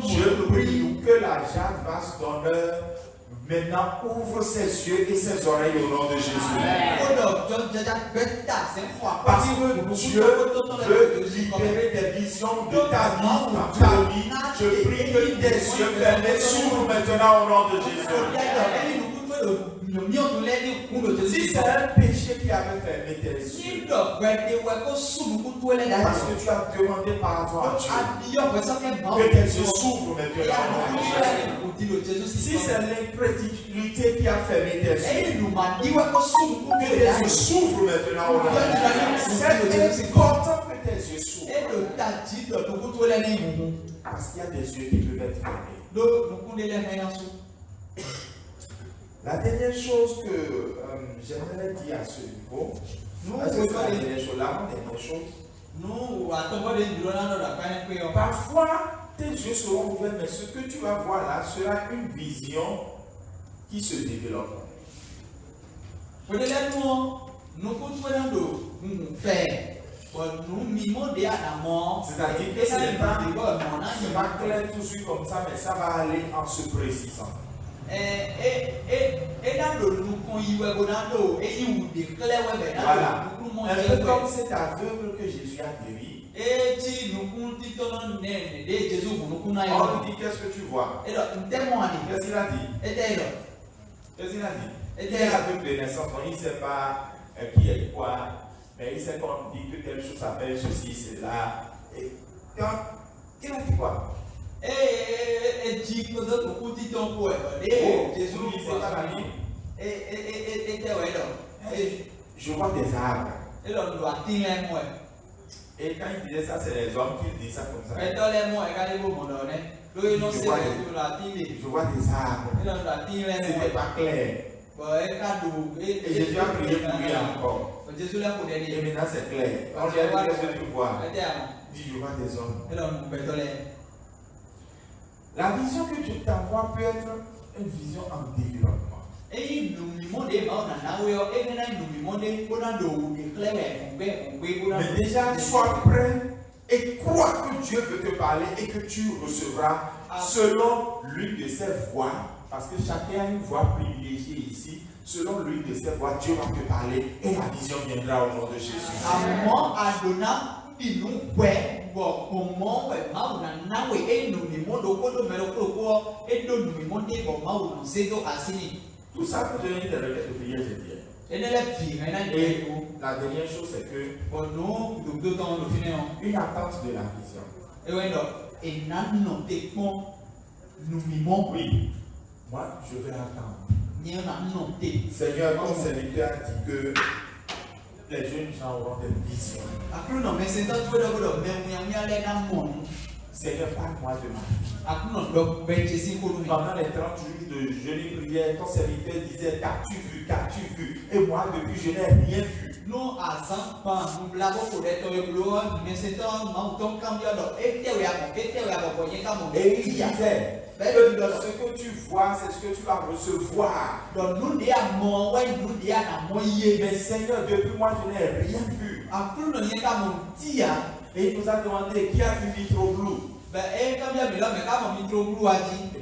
Je prie que la Jacques vasse d'honneur maintenant ouvre ses yeux et ses oreilles au nom de Jésus. Parce que Dieu veut libérer des visions de ta vie, Je prie que tes yeux fermés s'ouvrent maintenant au nom de Jésus. Si c'est un péché qui avait fermé tes yeux, parce que tu as demandé pardon à Dieu, que tes yeux s'ouvrent maintenant. Si c'est l'incrédulité qui a fermé tes yeux, que tes yeux s'ouvrent maintenant au nom de Jésus. C'est important que tes yeux s'ouvrent. Parce qu'il y a des yeux qui peuvent être fermés. La dernière chose que j'aimerais dire à ce niveau, parfois tes yeux seront ouverts, mais ce que tu vas voir là sera une vision qui se développe. C'est-à-dire que ce n'est pas clair tout de suite comme ça, mais ça va aller en se précisant. Voilà. Un peu comme cet aveugle que Jésus a guéri. On lui dit, qu'est-ce que tu vois? Qu'est-ce qu'il a dit? Qu'est-ce qu'il a dit? Il est aveugle de naissance, il ne sait pas qui est quoi, mais il sait qu'on dit que telle chose s'appelle ceci, cela. Et quand il a dit quoi? Je vois des arbres. Et quand il disait ça, c'est les hommes qui disent ça comme ça. Je vois des arbres. C'était pas clair. Et Jésus a prié pour lui encore. Et maintenant c'est clair. On lui a dit, qu'est-ce que tu vois? Il dit, je vois des hommes. La vision que tu t'envoies peut être une vision en développement. Mais déjà, sois prêt et crois que Dieu veut te parler et que tu recevras selon l'une de ses voies. Parce que chacun a une voie privilégiée ici. Selon l'une de ses voies, Dieu va te parler et la vision viendra au nom de Jésus. Tout ça peut devenir des requêtes de prière, je dirais. Et la dernière chose, c'est que une attente de la vision. Oui, moi je vais attendre. Seigneur, ton serviteur a dit que les jeunes gens auront des visions. Seigneur, parle-moi de ma vie. Pendant les 30 jours de jeûne et prière, ton serviteur disait, qu'as-tu vu, qu'as-tu vu? Et moi, depuis, je n'ai rien vu. Et il disait, ce que tu vois, c'est ce que tu vas recevoir. Mais Seigneur, depuis moi, je n'ai rien vu. Et il nous a demandé qui a vu Mitroglou. Et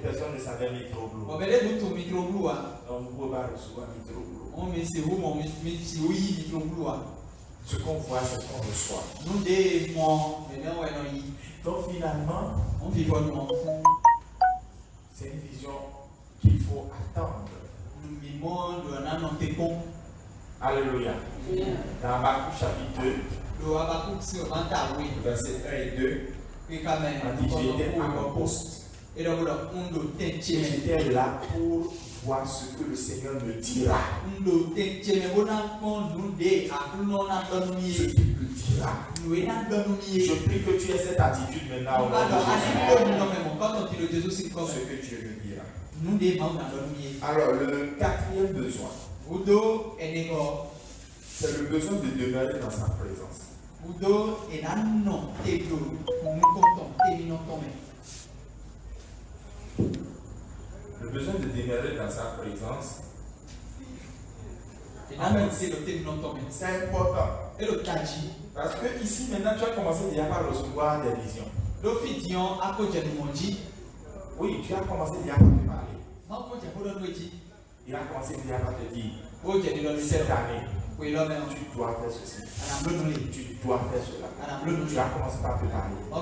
personne ne savait Mitroglou. Donc vous On met c'est où mon mais c'est où il dit Ce qu'on voit, c'est ce qu'on reçoit. nous des mon maintenant ouais non Donc finalement, on vit vraiment c'est une vision qu'il faut attendre. nous vivons de un an t'es bon. Alléluia. Dans Habakkuk chapitre 2, Le Habakkuk sur Mantawi versets 1 et 2, et quand même on dit j'étais à mon poste. et donc on doit Et j'étais là pour voir ce que le Seigneur me dira. Ce qu'il me dira. Je prie que tu aies cette attitude maintenant au nom de Jésus. Ce que Dieu me dira. Alors, le quatrième besoin, c'est le besoin de demeurer dans sa présence. Le besoin de demeurer dans sa présence, c'est important. Parce que ici, maintenant, tu as commencé déjà par recevoir des visions. Oui, tu as commencé déjà par te parler. Il a commencé déjà par te dire, cette année, tu dois faire ceci. Tu dois faire cela. Tu as commencé par te parler. Il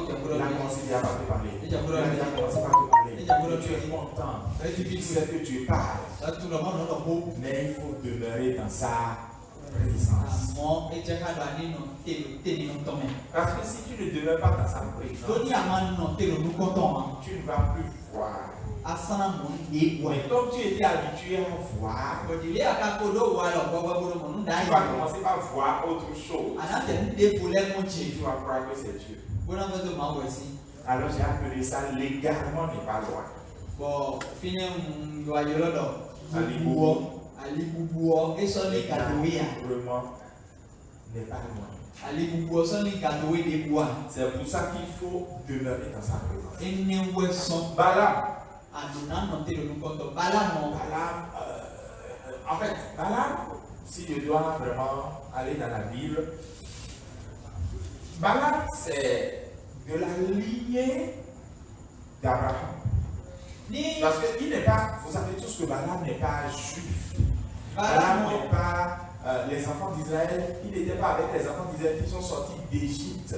a commencé déjà par te parler. Il a déjà commencé par te parler. Tu es content. Tu sais que tu parles. Mais il faut demeurer dans sa présence. Parce que si tu ne demeures pas dans sa présence, tu ne vas plus voir. Mais comme tu étais habitué à voir, tu vas commencer par voir autre chose. Et tu vas croire que c'est Dieu. Alors j'ai appelé ça légalement n'est pas loin. Légalement n'est pas loin. C'est pour ça qu'il faut demeurer dans sa présence. Balaam, en fait, Balaam, si je dois vraiment aller dans la Bible, Balaam, c'est de la lignée d'Abraham. Parce qu'il n'est pas, vous savez tous que Balaam n'est pas juif. Balaam n'est pas les enfants d'Israël, il n'était pas avec les enfants d'Israël qui sont sortis d'Égypte.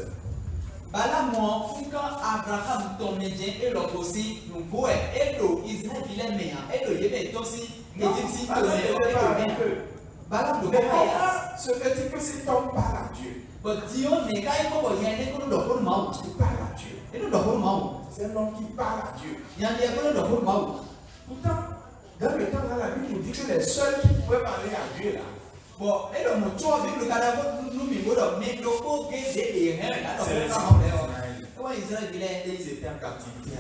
Balaam, quand Abraham tombe bien et le aussi, nous pouvons et le Israël vilain et le Yémen aussi, Égypte Balaam mais comment se fait-il que cet homme parle à Dieu? Il parle à Dieu. C'est un homme qui parle à Dieu. Pourtant, dans le temps, dans la Bible, nous dit que les seuls qui pouvaient parler à Dieu là, ils étaient en captivité.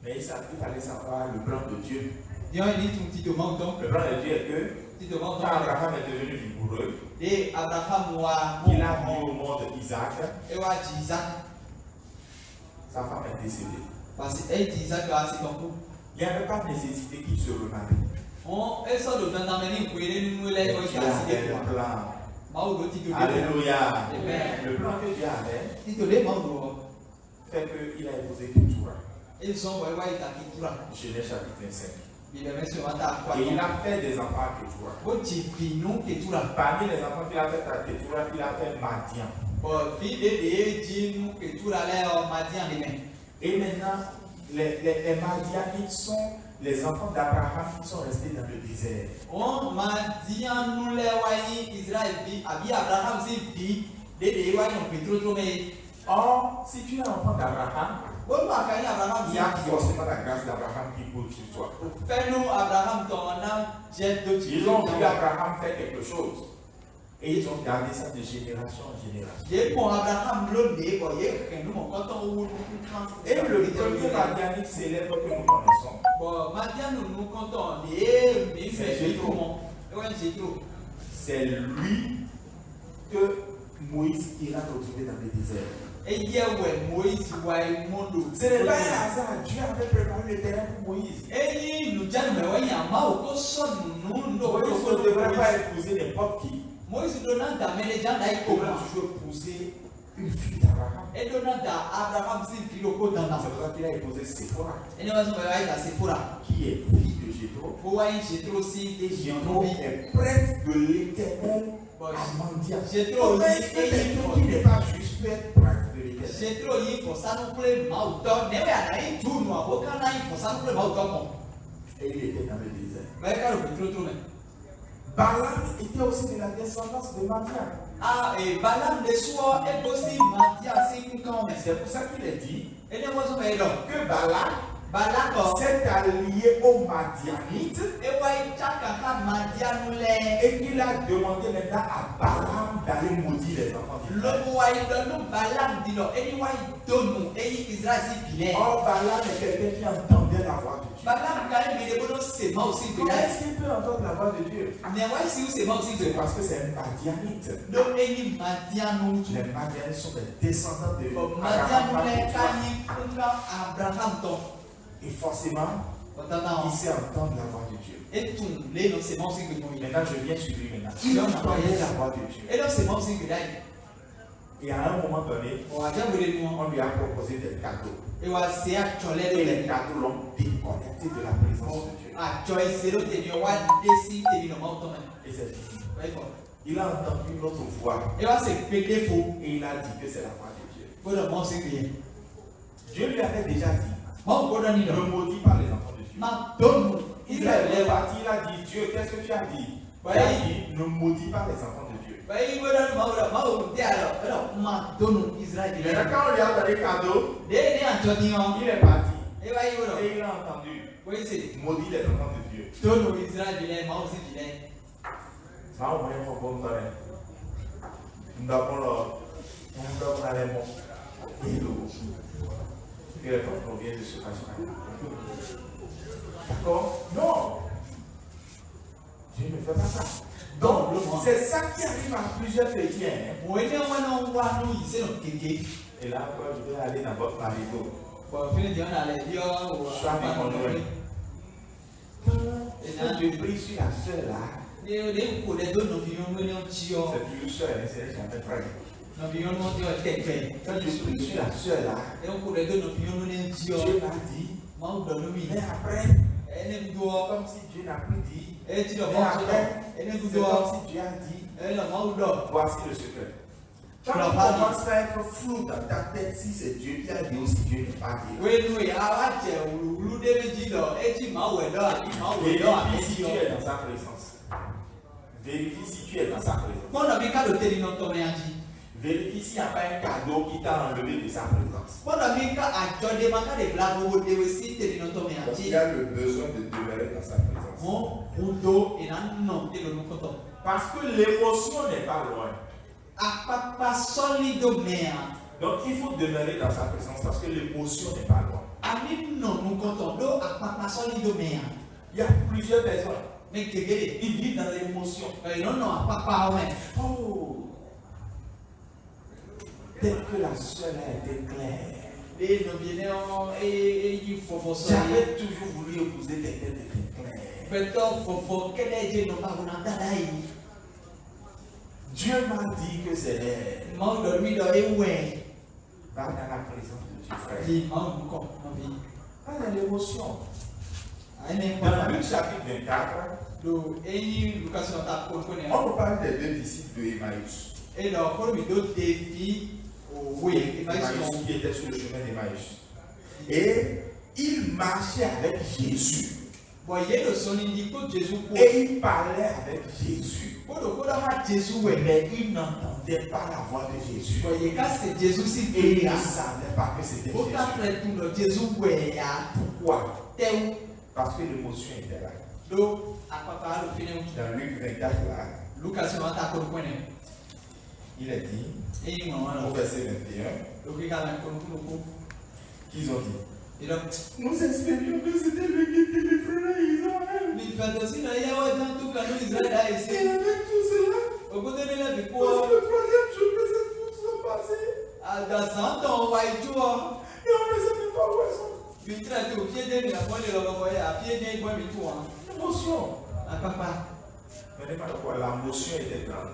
Mais il fallait savoir le plan de Dieu. Le plan de Dieu est que quand Abraham est devenu vigoureux, il a vu au monde Isaac. Sa femme est décédée. Il n'y avait pas de nécessité qu'il se remarie. Alléluia. Le plan que Dieu avait fait qu'il a épousé Ketura. Genèse chapitre 5. Et il a fait des enfants à Ketura. Parmi les enfants qu'il a fait à Ketura, il a fait Madian. Et maintenant, les Madianites sont les enfants d'Abraham qui sont restés dans le désert. Or, si tu es enfant d'Abraham, il y a forcément la grâce d'Abraham qui coule sur toi. Ils ont vu Abraham faire quelque chose. Et ils ont gardé ça de génération en génération. Et le premier Madianite célèbre que nous connaissons, c'est lui que Moïse ira retrouver dans le désert. Ce n'est pas un hasard, Dieu avait préparé le terrain pour Moïse. Moïse ne devrait pas épouser n'importe qui. Il devrait toujours épouser une fille d'Abraham. Et donnant à Abraham si filoko dans la. C'est pour ça qu'il a épousé Séphora, Et nous allons voir la Sephora. qui est fille de Jétro. Pour voir Jétro aussi des Jétro est prêtre de l'Éternel à Mandia. Jétro Comment est-ce que quelqu'un qui n'est pas juste peut être prêtre de l'Éternel? Jétro il faut ça nous plaît mauto. N'est pas là il tourne à aucun là il faut ça nous plaît mauto. Et il était dans le désert. Mais quand le trop mais. Balaam était aussi de la descendance de Madian. Ah et Balaam de soi est aussi Madia c'est une quand même. C'est pour ça qu'il a dit Et nous allons voir là. que Balaam Balaam s'est allié aux Madianites et ouais chaka Madia nous les. et qu'il a demandé maintenant à Balaam d'aller maudire les enfants d'Israël. Le boy donne Balaam dit non. Et nous donne et Israël si bien. Or, Balaam est quelqu'un qui entendait la voix de Dieu. Balaam quand même il est bon c'est moi aussi Comment bien. est-ce qu'il peut entendre la voix de Dieu? Mais ouais si c'est moi aussi C'est bien. parce que c'est un Madianite. Donc il Madia nous. Les Madianites sont des descendants de Madia nous Abraham. les quand Abraham donc. Et forcément, il sait entendre la voix de Dieu. Et tout, les non, c'est moi aussi que nous Maintenant, je viens sur lui maintenant. Il entendait la voix de Dieu. Et donc, c'est moi aussi que d'ailleurs. Et à un moment donné, On va dire, vous les on lui a proposé des cadeaux. et on va c'est actuel. Et les cadeaux l'ont déconnecté de la présence de Dieu. Actuel, c'est l'autre, et on va décider de nous automatiquement. Et c'est fini. Ouais, bon. Il a entendu une autre voix. Et on va se péter faux. Et il a dit que c'est la voix de Dieu. Voilà, moi aussi que Dieu lui avait déjà dit, moi, on va dire, ne maudis pas les enfants de Dieu. ma donne, Il est parti, il a dit, Dieu, qu'est-ce que tu as dit? Il a dit, ne maudis pas les enfants de Dieu. il va donner ma donne Israël. Maintenant, quand on lui a donné cadeau, Il est parti. et Et il a entendu, oui, c'est maudis les enfants de Dieu. donne Israël, moi aussi, il est. Ça, on va y avoir bon temps. Nous avons les mots. Et que les pauvres viennent de se passer. D'accord? Non! Dieu ne fait pas ça. Donc, c'est ça qui arrive à plusieurs chrétiens. Et là, je vais aller dans votre marigot. Quand je prie sur la soeur là, c'est toujours soeur, c'est jamais frère. Quand je prie sur la soeur là, Dieu m'a dit, mais après, comme si Dieu n'a plus dit, mais après, c'est comme si Dieu a dit, voici le secret. Quand tu commences à être flou dans ta tête, si c'est Dieu qui a dit ou si Dieu n'a pas dit. Vérifie si tu es dans sa présence. Vérifie si tu es dans sa présence. Vérifie s'il n'y a pas un cadeau qui t'a enlevé de sa présence. Il y a le besoin de demeurer dans sa présence. Parce que l'émotion n'est pas loin. Donc il faut demeurer dans sa présence parce que l'émotion n'est pas loin. Il y a plusieurs personnes. Ils vivent dans l'émotion. Oh! Dès que la soeur a été claire, j'avais toujours voulu épouser quelqu'un de clair. Dieu m'a dit que c'est elle. Va dans la présence de Dieu, frère. Pas dans l'émotion. Dans Luc chapitre 24, on nous parle des deux disciples de Emmaüs. Emmaüs qui était sur le chemin d'Emmaüs. Et il marchait avec Jésus. Et il parlait avec Jésus. Mais il n'entendait pas la voix de Jésus. Et il ne savait pas que c'était Jésus. Pourquoi? Parce que l'émotion était là. Dans Luc 24, là, il a dit, au verset 21, qu'ils ont dit, nous espérions que c'était le guide qui livrerait Israël. Et avec tout cela, parce que le troisième jour que ces choses sont passées, et on ne savait pas où elles sont. L'émotion. Mais pas quoi, la motion était grande.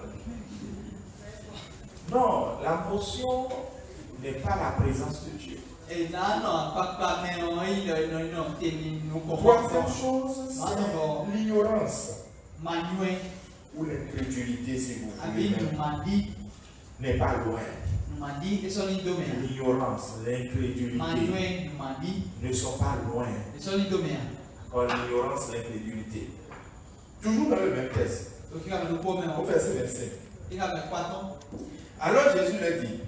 Non, la motion n'est pas la présence de Dieu. Et là, non, papa, mais non, Troisième chose, c'est l'ignorance ou l'incrédulité, si vous voulez. N'est pas loin. L'ignorance, l'incrédulité ne sont pas loin. Comme l'ignorance, l'incrédulité. Toujours dans le même texte. Au verset 25. Alors Jésus leur dit,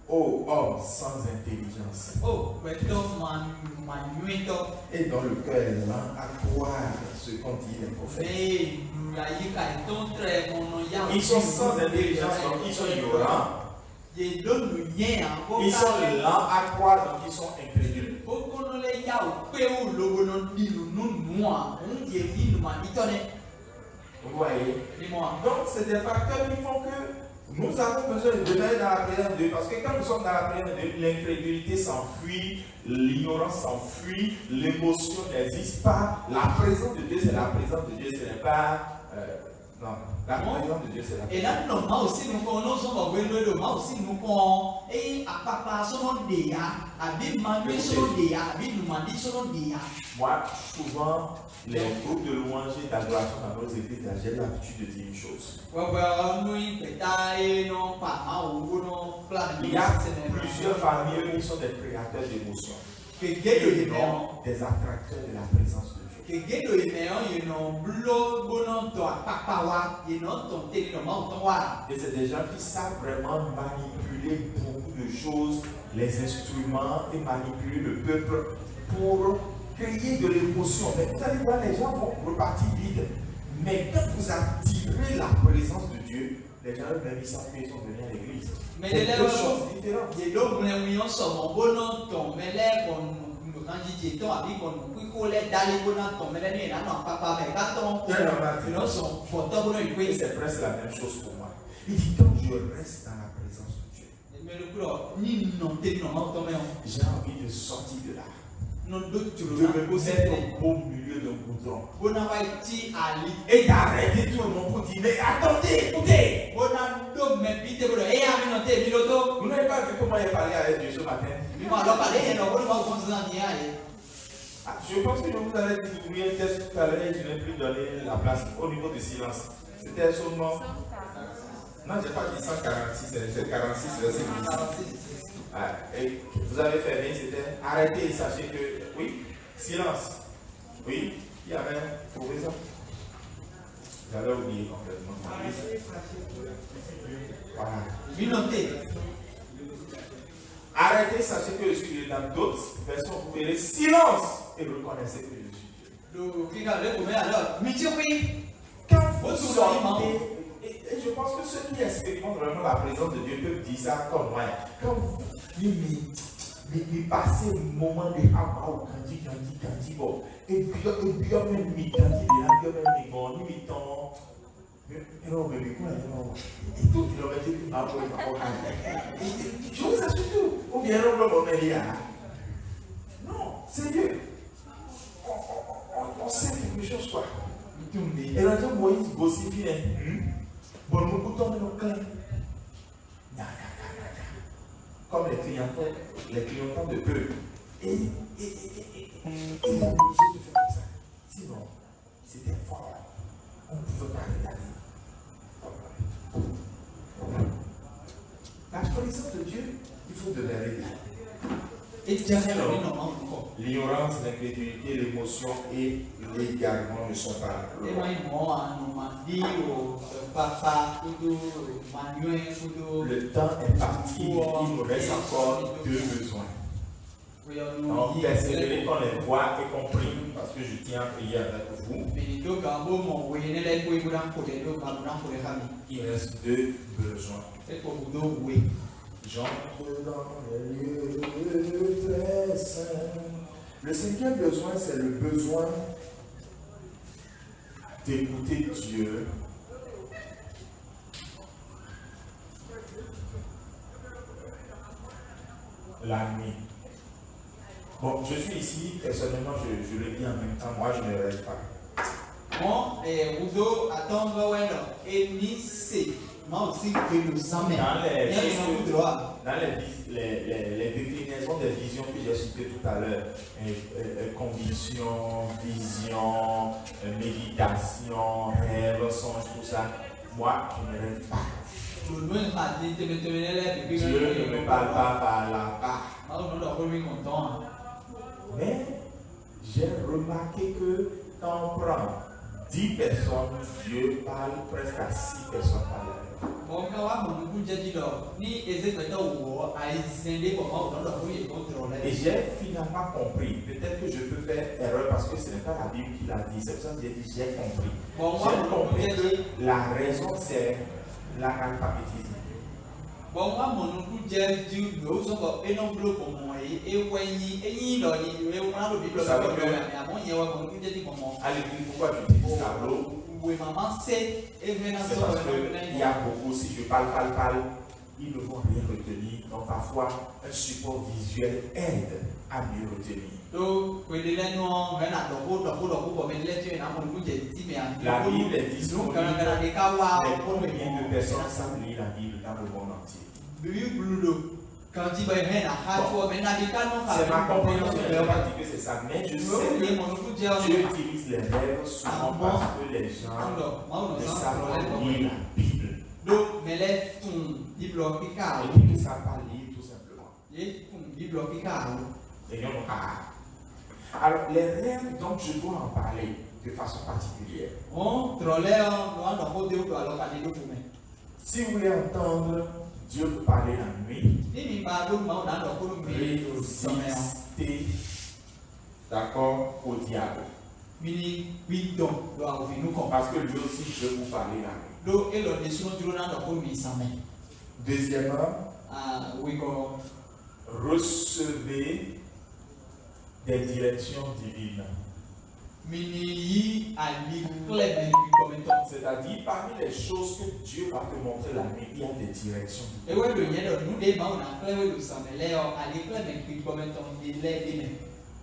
ô homme sans intelligence, et dans le cœur est lent à croire ce qu'ont dit les prophètes. Ils sont sans intelligence, donc ils sont ignorants. Ils sont lents à croire, donc ils sont incrédules. Vous voyez? Donc c'est des facteurs qui font que nous avons besoin de demeurer dans la présence de Dieu. Parce que quand nous sommes dans la présence de Dieu, l'incrédulité s'enfuit, l'ignorance s'enfuit, l'émotion n'existe pas. La présence de Dieu, c'est la présence de Dieu, ce n'est pas. Non, la présence de Dieu, c'est la présence de Dieu. Et là, nous aussi, nous connaissons aussi, nous connaissons, et à papa, son déa, à bimandé, son déa, à bimandé, son déa. Moi, souvent, les groupes de louanges et d'adoration dans nos églises, j'ai l'habitude de dire une chose. Il y a plusieurs familles qui sont des créateurs d'émotions. Et non des attracteurs de la présence de Dieu. Et c'est des gens qui savent vraiment manipuler beaucoup de choses, les instruments, et manipuler le peuple pour créer de l'émotion. Mais vous allez voir, les gens vont repartir vides. Mais quand vous attirez la présence de Dieu, les gens eux-mêmes ils savent qu'ils sont venus à l'église. Mais c'est deux choses différentes. Et c'est presque la même chose pour moi. Il dit quand je reste dans la présence de Dieu, j'ai envie de sortir de là. De me mettre au milieu d'un goudron. Et d'arrêter tout le monde pour dire mais attendez, écoutez. Vous n'avez pas vu comment il a parlé avec Dieu ce matin? Je pense que je vous avais dit d'ouvrir un test tout à l'heure et je n'ai plus donné la place au niveau du silence. C'était seulement. Non, je n'ai pas dit 146, c'est 46, verset 10. Et vous avez fait bien, c'était arrêtez et sachez que. Oui, silence. Oui, il y avait trouvé ça. J'avais oublié complètement. Voilà. Arrêtez, sachez que je suis dans d'autres versions, vous verrez silence et reconnaissez que je suis Dieu. Quand vous sortez, et je pense que ceux qui expérimentent vraiment la présence de Dieu peuvent dire ça comme moi. Quand vous passez un moment de Abba, Kandi, bon, et puis même mi Kandi, même mi bon, ni mi ton. Non, mais quoi, non. Et tout, il aurait dit, ah, je vous assure tout. Ou bien, on est là. Non, c'est Dieu. On sait quelque chose, quoi. Et là, Moïse, Bossifine, bon, nous goûtons de nos clients. Comme les clients de peu. Et il a obligé de faire ça. Sinon, c'était fort. On ne pouvait pas regarder. La présence de Dieu, il faut demeurer là. L'ignorance, l'incrédulité, l'émotion et l'égarement ne sont pas là. Le temps est parti, il nous reste encore deux besoins. Donc, persévérer qu'on les voit et qu'on prie, parce que je tiens à prier avec vous. Il reste deux besoins. J'entre dans les lieux très saints. Le cinquième besoin, c'est le besoin d'écouter Dieu. La nuit. Bon, je suis ici, personnellement, je le dis en même temps, moi je ne rêve pas. Dans les déclinaisons des visions que j'ai citées tout à l'heure, conviction, vision, méditation, rêve, songe, tout ça, moi je ne rêve pas. Dieu ne me parle pas par la part. Mais j'ai remarqué que quand on prend 10 personnes, Dieu parle presque à 6 personnes par l'heure. Et j'ai finalement compris, peut-être que je peux faire erreur parce que ce n'est pas la Bible qui l'a dit, c'est pour ça que j'ai dit j'ai compris. J'ai compris que la raison c'est l'analphabétisme. Allez, pourquoi tu utilises tableau? C'est parce qu'il y a beaucoup, si je parle, ils ne vont rien retenir. Donc parfois, un support visuel aide à mieux retenir. La Bible est disponible. Mais combien de personnes savent lire la Bible dans le monde entier? C'est ma compréhension, je ne pas dire que c'est ça, mais je sais que Dieu utilise les rêves souvent parce que les gens ne savent pas lire la Bible. Et qu'ils ne savent pas lire tout simplement. Alors, les rêves, donc je dois en parler de façon particulière. Si vous voulez entendre Dieu vous parler la nuit, résister, d'accord, au diable. Parce que lui aussi veut vous parler la nuit. Deuxièmement, recevez des directions divines. C'est-à-dire, parmi les choses que Dieu va te montrer la nuit, il y a des directions divines.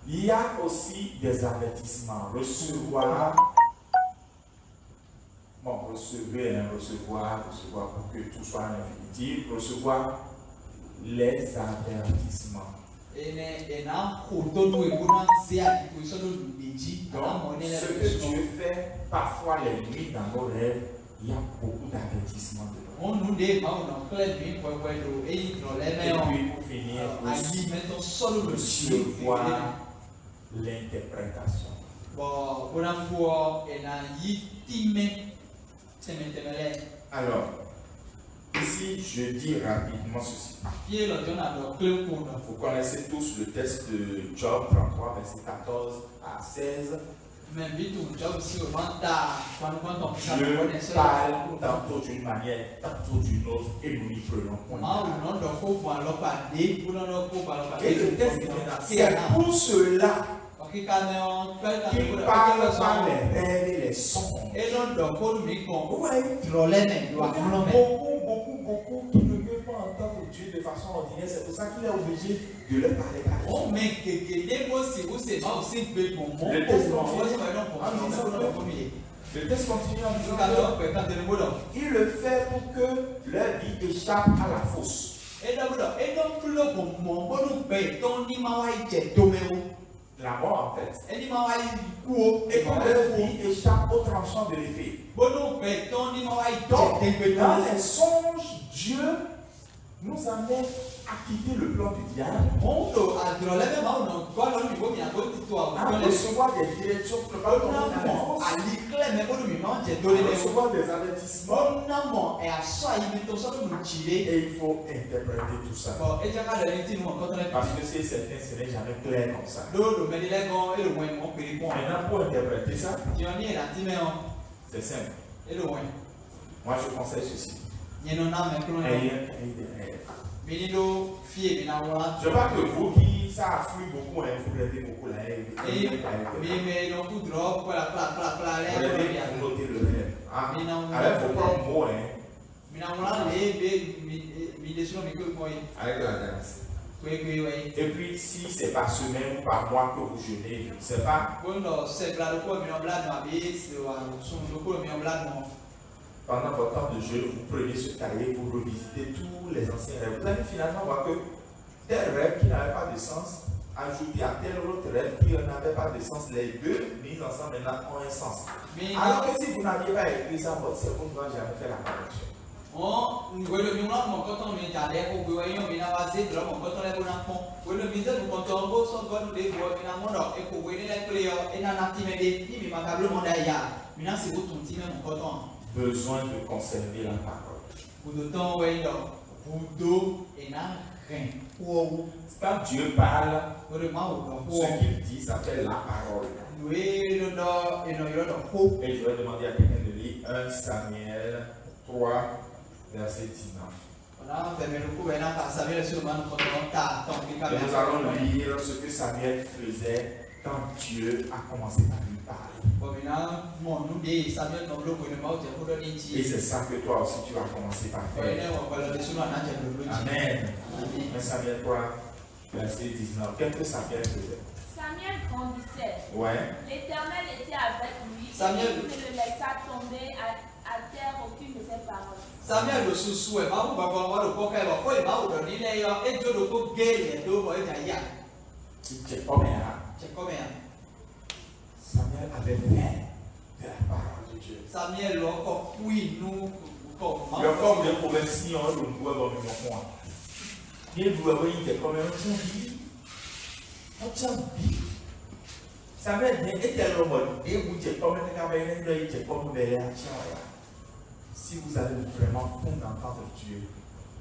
Il y a aussi des avertissements. Recevoir, recevoir pour que tout soit en infinitif, recevoir les avertissements. Donc, ce que Dieu fait parfois les nuits dans nos rêves, il y a beaucoup d'avertissements dedans. Et puis pour finir, recevoir l'interprétation. Alors, ici, je dis rapidement ceci. Vous connaissez tous le texte de Job 33, verset 14 à 16. Je parle tantôt d'une manière, tantôt d'une autre, et nous n'y prenons point. Et le texte est maintenant, c'est pour cela qu'il parle par les rêves et les songes. Vous voyez, beaucoup qui ne peuvent pas entendre Dieu de façon ordinaire, c'est pour ça qu'il est obligé de leur parler par le texte continue en disant il le fait pour que leur vie échappe à la fosse. La mort en fait. Et que leur vie échappe au tranchant de l'épée. Donc, dans les songes, Dieu nous amène à quitter le plan du diable, à recevoir des directions, à recevoir des avertissements, et il faut interpréter tout ça. Parce que c'est certain, ce n'est jamais clair comme ça. Maintenant, pour interpréter ça, c'est simple. Moi, je conseille ceci. Ayez un cahier de rêve. Je vois que vous qui ça afflue beaucoup, vous rêvez beaucoup la rêve. Vous notez le rêve. Avec vos propres mots. Avec la danse. Et puis, si c'est par semaine ou par mois que vous jeûnez, je ne sais pas. pendant votre temps de jeu, vous prenez ce cahier, vous revisitez tous les anciens rêves. Vous allez finalement voir que tel rêve qui n'avait pas de sens, ajouté à tel autre rêve qui n'avait pas de sens, les deux mis ensemble maintenant ont un sens. Alors que si vous n'aviez pas écrit ça, votre cerveau ne va jamais faire la connexion. Besoin de conserver la parole. Quand Dieu parle, ce qu'il dit s'appelle la parole. Et je vais demander à quelqu'un de lire 1 Samuel 3, verset 19. Et nous allons lire ce que Samuel faisait quand Dieu a commencé à lui parler. Et c'est ça que toi aussi tu vas commencer par faire. Amen. 1 Samuel 3, verset 19. Qu'est-ce que Samuel faisait? Samuel grandissait. Ouais. L'Éternel était avec lui. Samuel. Il ne le laissa tomber à terre aucune de ses paroles. Samuel le sous-souhait, Samuel avait faim de la parole de Dieu. Samuel le corps oui nous corps. Le corps de province on le voit dans le moment. Il voit il comme un champi. Samuel était le mode et vous êtes comme un caméra comme si vous allez vraiment fondre d'entendre Dieu,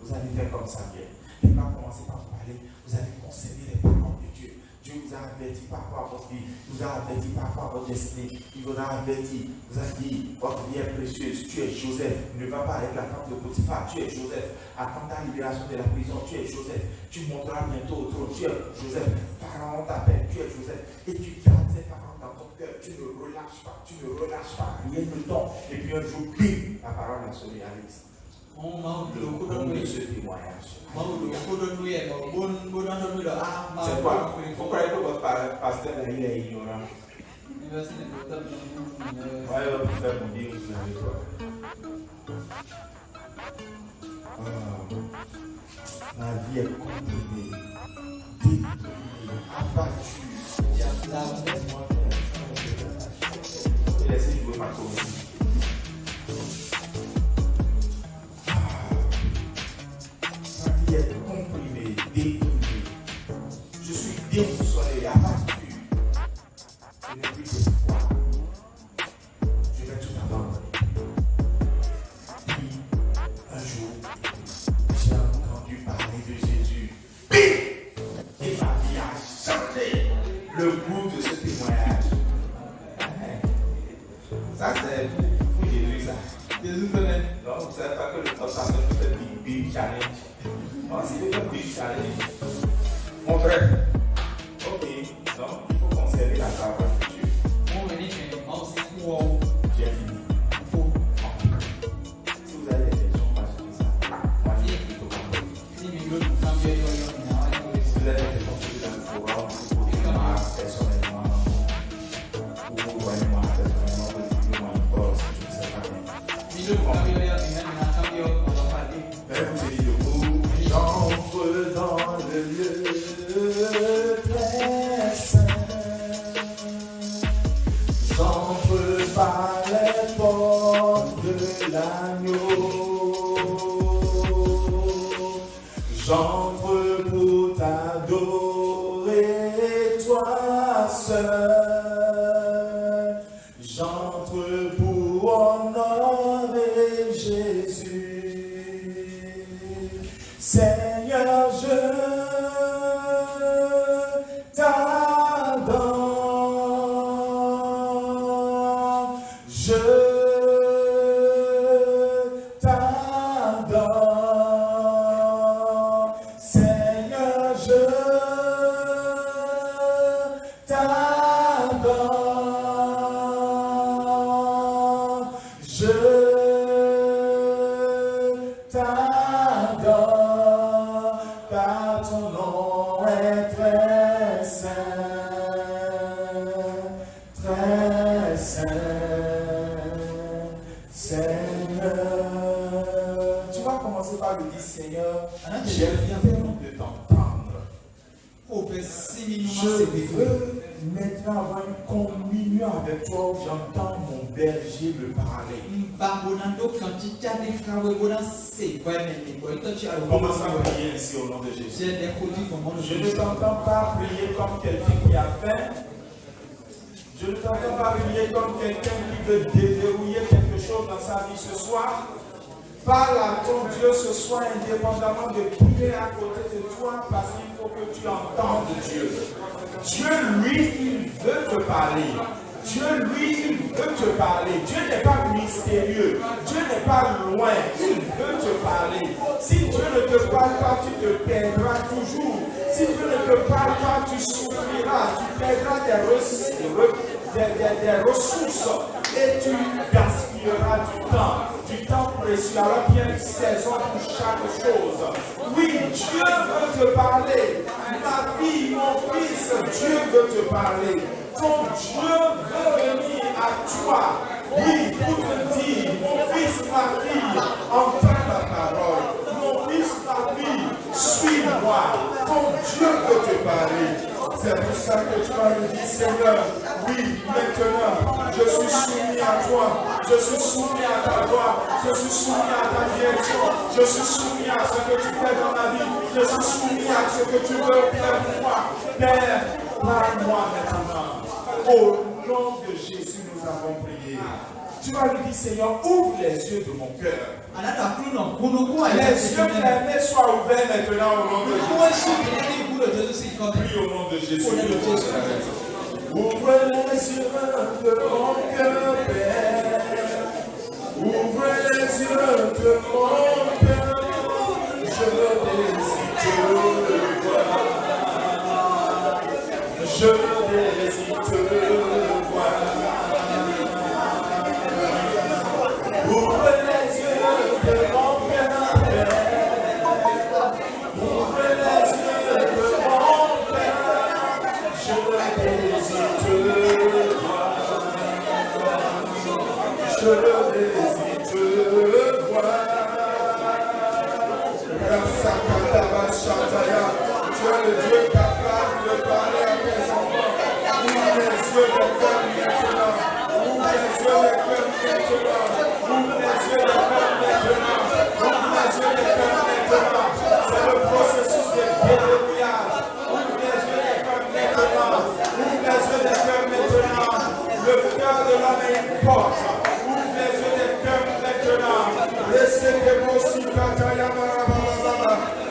vous allez faire comme Samuel. Il va commencer par parler, vous allez conserver les paroles de Dieu. Dieu vous a averti par rapport à votre vie, vous a averti par rapport à votre destinée, il vous a averti, vous a dit, votre vie est précieuse, tu es Joseph, ne va pas avec la femme de Potiphar, tu es Joseph, attends ta libération de la prison, tu es Joseph, tu monteras bientôt au trône, tu es Joseph, Pharaon t'appelle, tu es Joseph, et tu gardes ces paroles dans ton cœur, tu ne relâches pas, rien ne tombe, et puis un jour, bim, la parole va se réaliser. Le nom de ce témoignage. C'est quoi? Vous croyez que votre pasteur là, il est ignorant? Ouais, il va vous faire mourir, vous savez quoi? La vie est comprimée, déprimée, abattue. Laissez jouer ma comédie. Comprimé, déprimé. Je suis déboussolé, abattu. Je n'ai plus d'espoir. Je vais tout abandonner. Puis, un jour, j'ai entendu parler de Jésus. Bim! Et ma vie a changé. Le goût de ce témoignage. Ça, c'est pour Jésus, ça. Jésus connaît. Non, vous ne savez pas que le pasteur fait un big challenge. Si je fais un big challenge, mon frère, ok, donc il faut conserver la parole de Dieu. J'ai fini. Si vous avez des questions, passez ça. Moi, je vais plutôt comprendre. Si vous avez des questions dans le forum, vous pouvez moi personnellement, ou vous voyez moi personnellement, vous dites moi encore, si je ne sais pas bien. Mais vous avez dit le mot. J'entre dans le lieu très saint. J'entre par les portes de l'agneau. J'entre pour t'adorer, toi seul. J'entre pour honorer Jésus. Seigneur, je t'adore, je t'adore, Seigneur, je t'adore, je t'adore. Car ton nom est très saint, Seigneur. commencer par lui dire, Seigneur, Anak j'ai jadi besoin de t'entendre. Je Je veux maintenant avoir une communion avec toi où j'entends mon berger me parler. Commence à prier ainsi au nom de Jésus. Je ne t'entends pas prier comme quelqu'un qui a faim. Je ne t'entends pas prier comme quelqu'un qui veut déverrouiller quelque chose dans sa vie ce soir. Parle à ton Dieu ce soir indépendamment de qui est à côté de toi parce qu'il faut que tu entendes Dieu. Dieu, lui, il veut te parler. Dieu, lui, il veut te parler. Dieu n'est pas mystérieux. Dieu n'est pas loin. Il veut te parler. Si Dieu ne te parle pas, tu te perdras toujours. Si Dieu ne te parle pas, tu souffriras. Tu perdras des ressources et tu gaspilleras du temps précieux. Alors qu'il y a une saison pour chaque chose. Oui, Dieu veut te parler. Ma fille, mon fils, Dieu veut te parler. Ton Dieu veut venir à toi. Oui, pour te dire, mon fils, ma fille, entends ma parole. Mon fils, ma fille, suis-moi. Ton Dieu veut te parler. C'est pour ça que tu vas lui dire, Seigneur, oui, maintenant, je suis soumis à toi. Je suis soumis à ta loi. Je suis soumis à ta direction. Je suis soumis à ce que tu fais dans ma vie. Je suis soumis à ce que tu veux faire pour moi. Père, parle-moi maintenant. Au nom de Jésus, nous avons prié. Tu vas lui dire, Seigneur, ouvre les yeux de mon cœur. Les yeux fermés soient ouverts maintenant au nom de Jésus. Prie au nom de Jésus. Ouvre les yeux de mon cœur, Père. Ouvre les yeux de mon cœur. Je désire te voir. Je désire te voir. Ouvre les yeux de mon cœur, Père. Ouvre les yeux de mon cœur. Je désire te voir. Je désire te voir. Tu es le Dieu capable de parler à tes enfants. Ouvre les yeux de cœur maintenant. Ouvre les yeux de cœur maintenant. Ouvre les yeux de cœur maintenant. Ouvre les yeux de cœur maintenant. C'est le processus de déverrouillage. Ouvre les yeux de cœur maintenant. Ouvre les yeux de cœur maintenant. Le cœur de l'homme est une porte. Ouvre les yeux de cœur maintenant. Laissez les mots si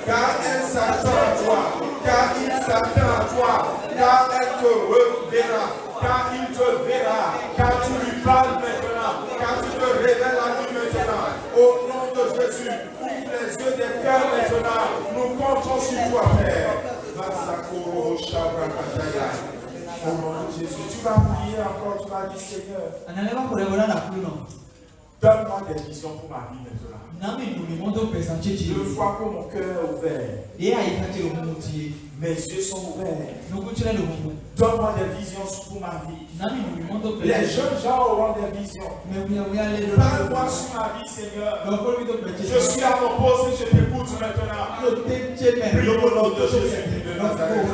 car elle s'attend à toi, car il s'attend à toi, car elle te reverra, car il te verra, car tu lui parles maintenant, car tu te révèles à lui maintenant. Au nom de Jésus, ouvre les yeux des cœurs maintenant. Nous comptons sur toi, Père. Au nom de Jésus, tu vas prier encore, tu vas dire, Seigneur, donne-moi des visions pour ma vie maintenant. Une fois que mon cœur est ouvert, mes yeux sont ouverts. Donne-moi des visions pour ma vie. Les jeunes gens auront des visions. Parle-moi sur ma vie, Seigneur. Je suis à mon poste et je t'écoute maintenant. Prie au nom de Jésus de Nazareth.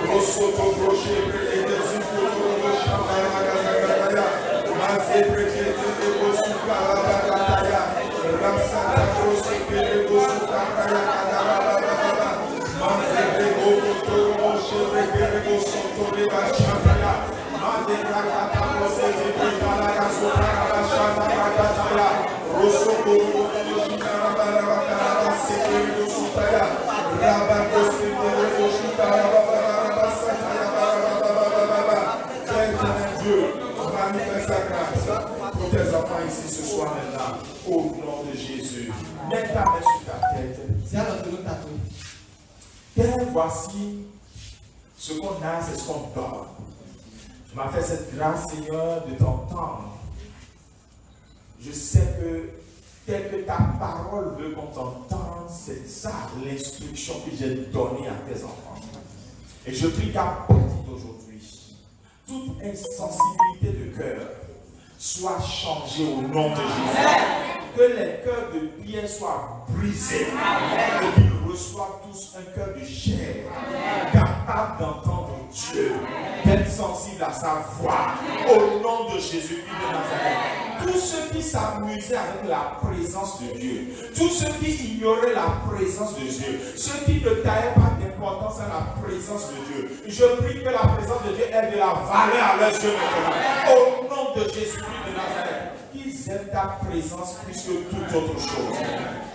Rosoto brochet et des infos chamara Mazé prêté de Bosuka Rabataya Ramsata brosé de Bosuka Rabataya Mazé de Bosuka brochet de Bosuka Rabataya Mazé Rakata brosé de Bosuka Rabataya Rosoto brochet Rabataya Seke Bosuka Rabatose de Bosuka Rabataya. Dieu, manifeste sa grâce pour tes enfants ici ce soir maintenant, au nom de Jésus. Mets ta main sur ta tête. Père, voici ce qu'on a, c'est ce qu'on donne. Tu m'as fait cette grâce, Seigneur, de t'entendre. Je sais que tel que ta parole veut qu'on t'entende, c'est ça l'instruction que j'ai donnée à tes enfants. Et je prie qu'à partir d'aujourd'hui, toute insensibilité de cœur soit changée au nom de Jésus. Que les cœurs de pierre soient brisés. Et qu'ils reçoivent tous un cœur de chair, capable d'entendre Dieu, d'être sensible à sa voix. Au nom de Jésus-Christ de Nazareth. Tous ceux qui s'amusaient avec la présence de Dieu, tous ceux qui ignoraient la présence de Dieu, ceux qui ne taillaient pas d'importance à la présence de Dieu, je prie que la présence de Dieu ait de la valeur à leurs yeux maintenant. Au nom de Jésus-Christ de Nazareth, qu'ils aiment ta présence plus que toute autre chose.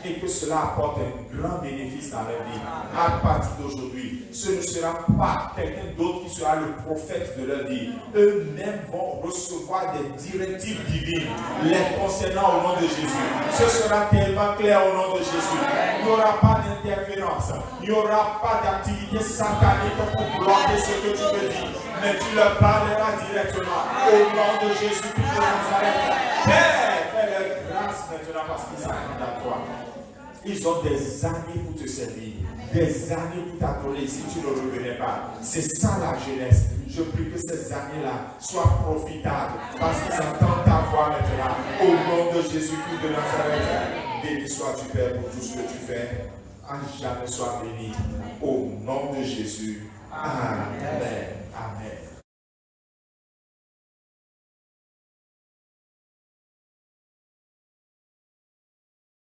Et que cela apporte un grand bénéfice dans leur vie. À partir d'aujourd'hui, ce ne sera pas quelqu'un d'autre qui sera le prophète de leur vie. Eux-mêmes vont recevoir des directives divines les concernant au nom de Jésus. Ce sera tellement clair au nom de Jésus. Il n'y aura pas d'interférence. Il n'y aura pas d'activité satanique pour bloquer ce que tu veux dire. Mais tu leur parleras directement au nom de Jésus-Christ de Nazareth. Père, fais-leur grâce maintenant parce qu'ils s'attendent à toi. Ils ont des années pour te servir, des années pour t'adorer si tu ne revenais pas. C'est ça la jeunesse. Je prie que ces années-là soient profitables parce qu'ils entendent ta voix maintenant. Au nom de Jésus-Christ de Nazareth, béni sois-tu Père pour tout ce que tu fais. À jamais sois béni. Au nom de Jésus. Amen. Amen.